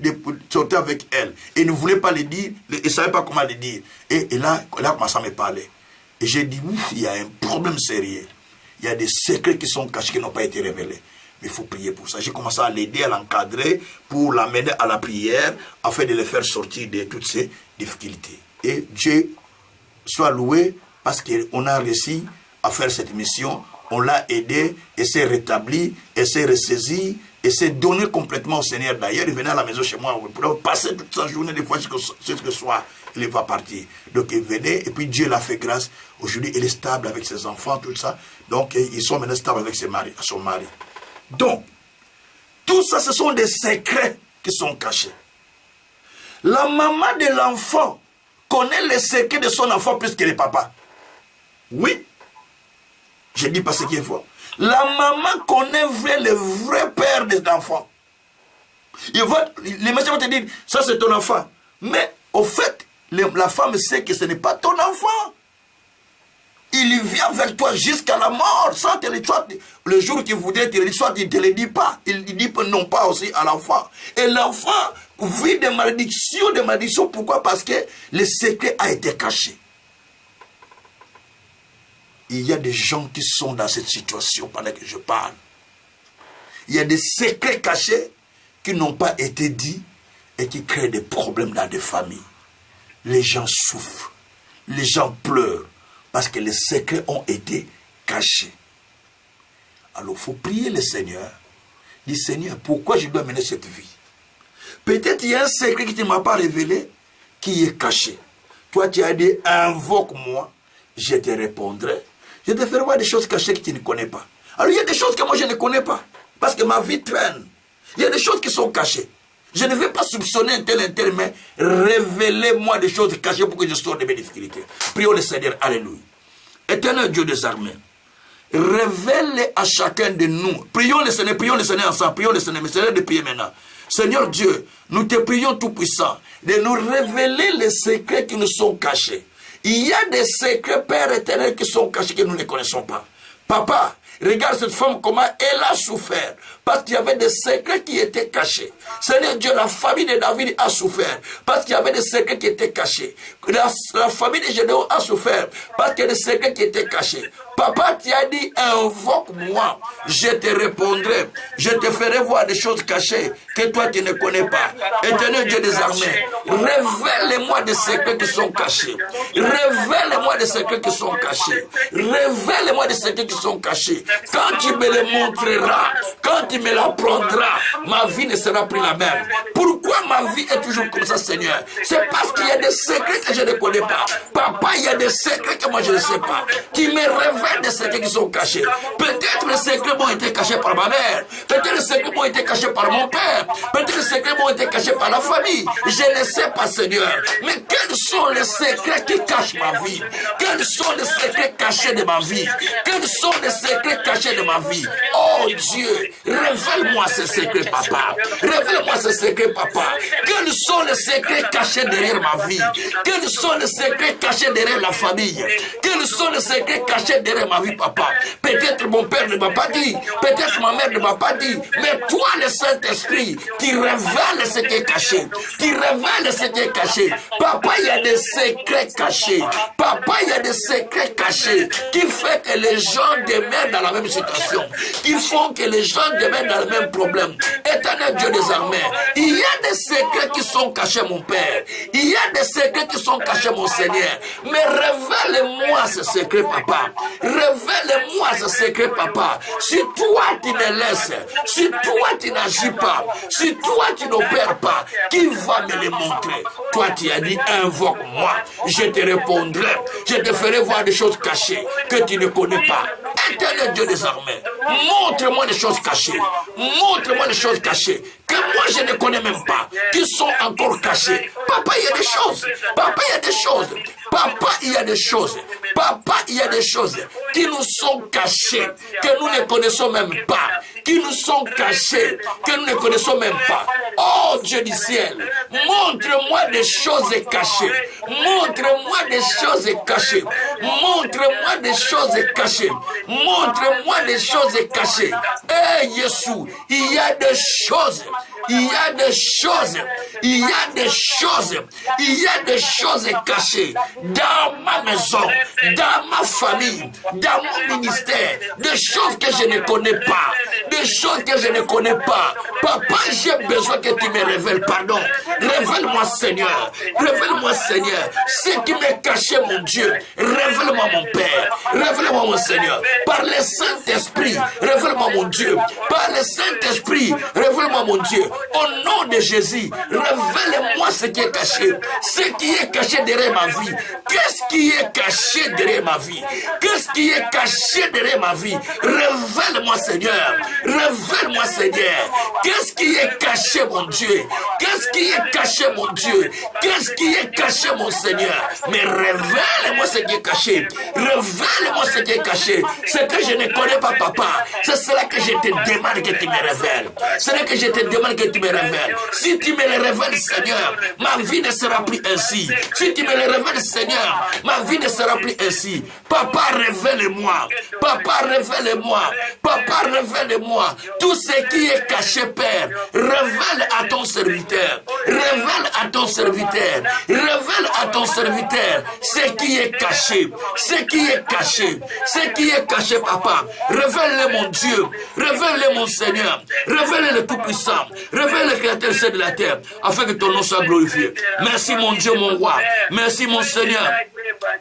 sortait avec elle. Et il ne voulait pas le dire, il ne savait pas comment le dire. Et là, elle a commencé à me parler. Et j'ai dit, ouf, il y a un problème sérieux. Il y a des secrets qui sont cachés, qui n'ont pas été révélés. Mais il faut prier pour ça. J'ai commencé à l'aider, à l'encadrer, pour l'amener à la prière, afin de le faire sortir de toutes ces difficultés. Et Dieu soit loué, parce qu'on a réussi à faire cette mission. On l'a aidé, et s'est rétabli, et s'est ressaisi, et s'est donné complètement au Seigneur. D'ailleurs, il venait à la maison chez moi, pour passer toute sa journée, des fois jusqu'au soir, il va partir. Donc il venait, et puis Dieu l'a fait grâce. Aujourd'hui, il est stable avec ses enfants, tout ça. Donc ils sont maintenant stables avec son mari. Donc, tout ça, ce sont des secrets qui sont cachés. La maman de l'enfant connaît les secrets de son enfant plus que le papa. Oui. Je dis pas ce qui est faux. La maman connaît le vrai père des enfants. Les messieurs vont te dire, ça c'est ton enfant. Mais au fait, la femme sait que ce n'est pas ton enfant. Il vient vers toi jusqu'à la mort. Sans te le dire, le jour qu'il voudrait te le dire, soit il ne te le dit pas. Il dit non pas aussi à l'enfant. Et l'enfant vit des malédictions. Pourquoi? Parce que le secret a été caché. Il y a des gens qui sont dans cette situation pendant que je parle. Il y a des secrets cachés qui n'ont pas été dits et qui créent des problèmes dans des familles. Les gens souffrent. Les gens pleurent. Parce que les secrets ont été cachés. Alors, il faut prier le Seigneur. Dis, Seigneur, pourquoi je dois mener cette vie? Peut-être il y a un secret qui ne m'a pas révélé, qui est caché. Toi, tu as dit, invoque-moi, je te répondrai. Je te ferai voir des choses cachées que tu ne connais pas. Alors, il y a des choses que moi, je ne connais pas. Parce que ma vie traîne. Il y a des choses qui sont cachées. Je ne vais pas soupçonner un tel, mais révélez-moi des choses cachées pour que je sorte de mes difficultés. Prions le Seigneur, alléluia. Éternel Dieu des armées, révèle à chacun de nous. Prions le Seigneur ensemble, prions le Seigneur, mais Seigneur de prier maintenant. Seigneur Dieu, nous te prions tout-puissant de nous révéler les secrets qui nous sont cachés. Il y a des secrets, Père éternel, qui sont cachés que nous ne connaissons pas. Papa, regarde cette femme, comment elle a souffert. Parce qu'il y avait des secrets qui étaient cachés. Seigneur Dieu, la famille de David a souffert. Parce qu'il y avait des secrets qui étaient cachés. La famille de Gédéon a souffert. Parce qu'il y a des secrets qui étaient cachés. Papa, tu as dit, invoque-moi. Je te répondrai. Je te ferai voir des choses cachées que toi tu ne connais pas. Éternel Dieu des armées, révèle-moi des secrets qui sont cachés. Révèle-moi des secrets qui sont cachés. Révèle-moi des secrets qui sont cachés. Quand tu me les montreras, quand tu me l'apprendras, ma vie ne sera plus la même. Pourquoi ma vie est toujours comme ça, Seigneur? C'est parce qu'il y a des secrets que je ne connais pas. Papa, il y a des secrets que moi je ne sais pas. Tu me révèles des secrets qui sont cachés. Peut-être les secrets m'ont été cachés par ma mère. Peut-être les secrets m'ont été cachés par mon père. Peut-être les secrets m'ont été cachés par la famille. Je ne sais pas, Seigneur. Mais quels sont les secrets qui cachent ma vie? Quels sont les secrets cachés de ma vie? Quels sont les secrets cachés de ma vie? Oh Dieu, révèle-moi ces secrets, papa. Révèle-moi ces secrets, papa. papa. Quels sont les secrets cachés derrière ma vie? Quels sont les secrets cachés derrière la famille? Quels sont les secrets cachés derrière ma vie, papa? Peut-être mon père ne m'a pas dit, peut-être ma mère ne m'a pas dit, mais toi, le Saint-Esprit, tu révèles ce qui est caché. Tu révèles ce qui est caché. Papa, il y a des secrets cachés. Papa, il y a des secrets cachés qui font que les gens demeurent dans la même situation, qui font que les gens demeurent dans le même problème. Éternel Dieu des armées, il y a des secrets qui sont cachés, mon Père. Il y a des secrets qui sont cachés, mon Seigneur. Mais révèle-moi ce secret, papa. Révèle-moi ce secret, papa. Si toi tu ne laisses, si toi tu n'agis pas, si toi tu n'opères pas, qui va me le montrer? Toi tu as dit, invoque-moi, je te répondrai, je te ferai voir des choses cachées que tu ne connais pas. Éternel Dieu des armées, montre-moi des choses cachées, montre-moi des choses cachées que moi je ne connais même pas, qui sont encore cachées. Papa, il y a des choses, papa, il y a des choses, papa, il y a des choses, papa, il y a des choses qui nous sont cachées, que nous ne connaissons même pas, qui nous sont cachées, que nous ne connaissons même pas. Oh Dieu du ciel, montre-moi des choses cachées, montre-moi des choses cachées, montre-moi des choses cachées, montre-moi des choses cachées. Eh Jésus, il y a des choses, il y a des choses, il y a des choses, il y a des choses cachées dans ma maison, dans ma famille, dans mon ministère, des choses que je ne connais pas, des choses que je ne connais pas. Papa, j'ai besoin que tu me révèles, pardon. Révèle-moi, Seigneur. Révèle-moi, Seigneur. Ce qui m'est caché, mon Dieu. Révèle-moi, mon Père. Révèle-moi, mon Seigneur. Par le Saint-Esprit, révèle-moi, mon Dieu. Par le Saint-Esprit, révèle-moi, mon Dieu. Au nom de Jésus, révèle-moi ce qui est caché. Ce qui est caché derrière ma vie. Qu'est-ce qui est caché derrière ma vie? Qu'est-ce qui est caché derrière ma vie? Révèle-moi, Seigneur. Révèle-moi, Seigneur. Qu'est-ce qui est caché, mon Dieu? Qu'est-ce qui est caché, mon Dieu? Qu'est-ce qui est caché, mon Seigneur? Mais révèle-moi ce qui est caché. Révèle-moi ce qui est caché. Ce que je ne connais pas, papa. C'est cela que je te demande que tu me révèles. C'est là que je te demande que tu me révèles. Si tu me le révèles, Seigneur, ma vie ne sera plus ainsi. Si tu me le révèles, Seigneur, ma vie ne sera plus ainsi. Papa, révèle-moi. Papa, révèle-moi. Papa, révèle-moi. Tout ce qui est caché, Père, révèle à ton serviteur. Révèle à ton serviteur. Révèle à ton serviteur ce qui est caché. Ce qui est caché. Ce qui est caché, papa. Révèle-le, mon Dieu. Révèle-le, mon Seigneur. Révèle le Tout-Puissant. Révèle le Créateur de la terre, afin que ton nom soit glorifié. Merci, mon Dieu, mon roi. Merci, mon Seigneur.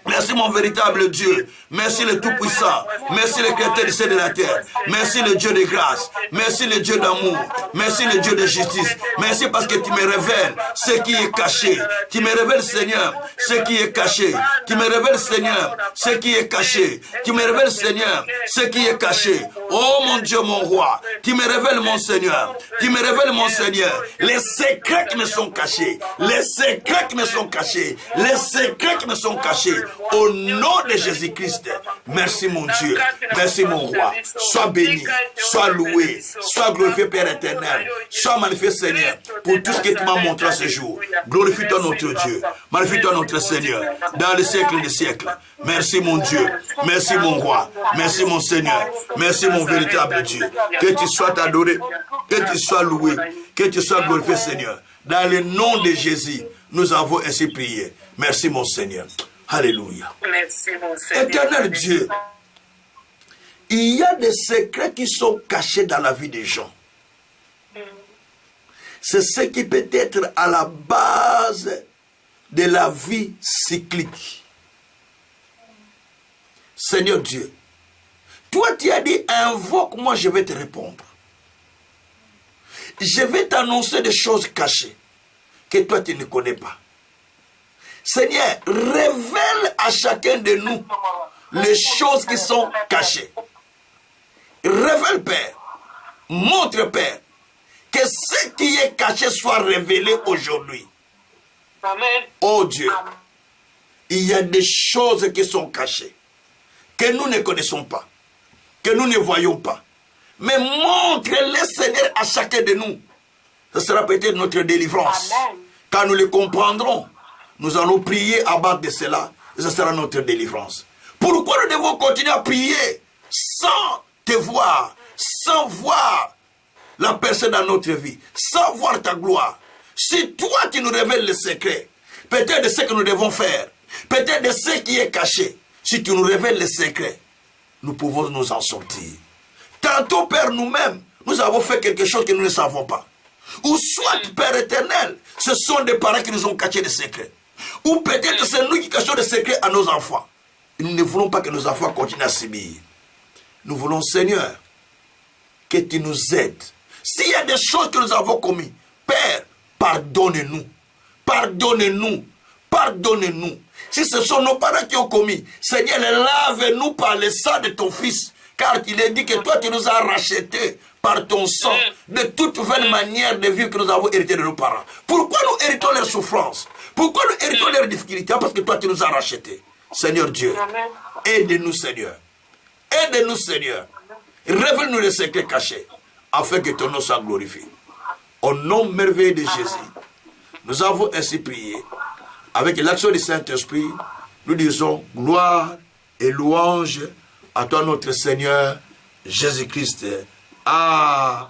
Merci, mon véritable Dieu. Merci, le Tout-Puissant. Merci, le Créateur du ciel et de la terre. Merci, le Dieu de grâce. Merci, le Dieu d'amour. Merci, le Dieu de justice. Merci parce que tu me révèles ce qui est caché. Tu me révèles, Seigneur, ce qui est caché. Tu me révèles, Seigneur, ce qui est caché. Tu me révèles, Seigneur, ce qui est caché. Oh, mon Dieu, mon roi. Tu me révèles, mon Seigneur. Tu me révèles, mon Seigneur, les secrets qui me sont cachés. Les secrets qui me sont cachés. Les secrets qui me sont cachés. Au nom de Jésus-Christ. Merci, mon Dieu. Merci, mon roi. Sois béni. Sois loué. Sois glorifié, Père éternel. Sois magnifié, Seigneur, pour tout ce que tu m'as montré ce jour. Glorifie-toi, notre Dieu. Magnifie-toi, notre Seigneur, dans les siècles des siècles. Merci, mon Dieu. Merci, mon roi. Merci, mon Seigneur. Merci, mon véritable Dieu. Que tu sois adoré. Que tu sois loué. Que tu sois glorifié, Seigneur. Dans le nom de Jésus, nous avons ainsi prié. Merci, mon Seigneur. Alléluia. Merci, mon Seigneur. Éternel Dieu, il y a des secrets qui sont cachés dans la vie des gens. C'est ce qui peut être à la base de la vie cyclique. Seigneur Dieu, toi tu as dit, invoque-moi, je vais te répondre. Je vais t'annoncer des choses cachées que toi tu ne connais pas. Seigneur, révèle à chacun de nous les choses qui sont cachées. Révèle, Père. Montre, Père, que ce qui est caché soit révélé aujourd'hui. Amen. Oh Dieu, il y a des choses qui sont cachées, que nous ne connaissons pas, que nous ne voyons pas. Mais montre-les, Seigneur, à chacun de nous. ce sera peut-être notre délivrance. Amen. Quand nous le comprendrons, nous allons prier à base de cela, et ce sera notre délivrance. Pourquoi nous devons continuer à prier sans te voir, sans voir la personne dans notre vie, sans voir ta gloire? Si toi tu nous révèles le secret, peut-être de ce que nous devons faire, peut-être de ce qui est caché, si tu nous révèles le secret, nous pouvons nous en sortir. Tantôt, Père, nous-mêmes, nous avons fait quelque chose que nous ne savons pas. Ou soit, Père éternel, ce sont des parents qui nous ont caché des secrets. Ou peut-être c'est nous qui cachons des secrets à nos enfants. Et nous ne voulons pas que nos enfants continuent à subir. Nous voulons, Seigneur, que tu nous aides. S'il y a des choses que nous avons commises, Père, pardonne-nous. Pardonne-nous. Pardonne-nous. Si ce sont nos parents qui ont commis, Seigneur, lave-nous par le sang de ton Fils. Car il est dit que toi, tu nous as rachetés par ton sang de toute vaine manière de vivre que nous avons hérité de nos parents. Pourquoi nous héritons leurs souffrances? Pourquoi nous héritons leurs difficultés? Parce que toi, tu nous as rachetés. Seigneur Dieu, aide-nous, Seigneur. Aide-nous, Seigneur. Révèle-nous les secrets cachés, afin que ton nom soit glorifié. Au nom merveilleux de Jésus, nous avons ainsi prié. Avec l'action du Saint-Esprit, nous disons gloire et louange à toi, notre Seigneur Jésus-Christ. Amen.